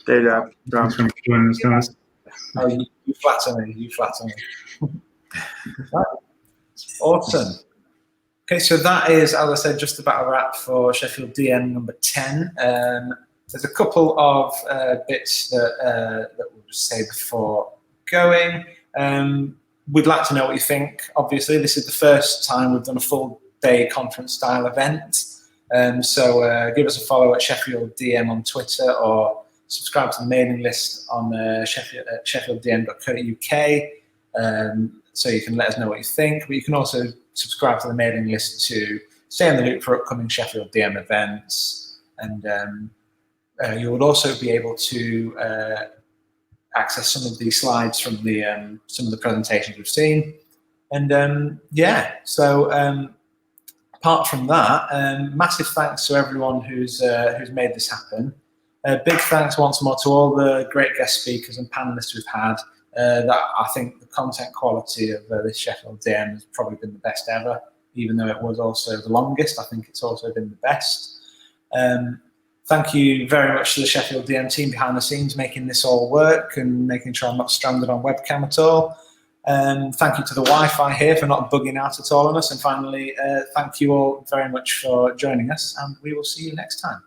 Great job. Thanks for joining us, guys. Oh, you flatter me. Right. Awesome. Okay, so that is, as I said, just about a wrap for Sheffield DM number 10. There's a couple of bits that we'll just say before going. We'd like to know what you think. Obviously, this is the first time we've done a full day conference style event. So give us a follow at Sheffield DM on Twitter, or subscribe to the mailing list on sheffielddm.co.uk, so you can let us know what you think. But you can also subscribe to the mailing list to stay in the loop for upcoming Sheffield DM events. And you would also be able to access some of the slides from some of the presentations we've seen. And apart from that, massive thanks to everyone who's made this happen. Big thanks once more to all the great guest speakers and panelists we've had. That I think the content quality of this Sheffield DM has probably been the best ever, even though it was also the longest. I think it's also been the best. Thank you very much to the Sheffield DM team behind the scenes, making this all work and making sure I'm not stranded on webcam at all. Thank you to the Wi-Fi here for not bugging out at all on us. And finally, thank you all very much for joining us, and we will see you next time.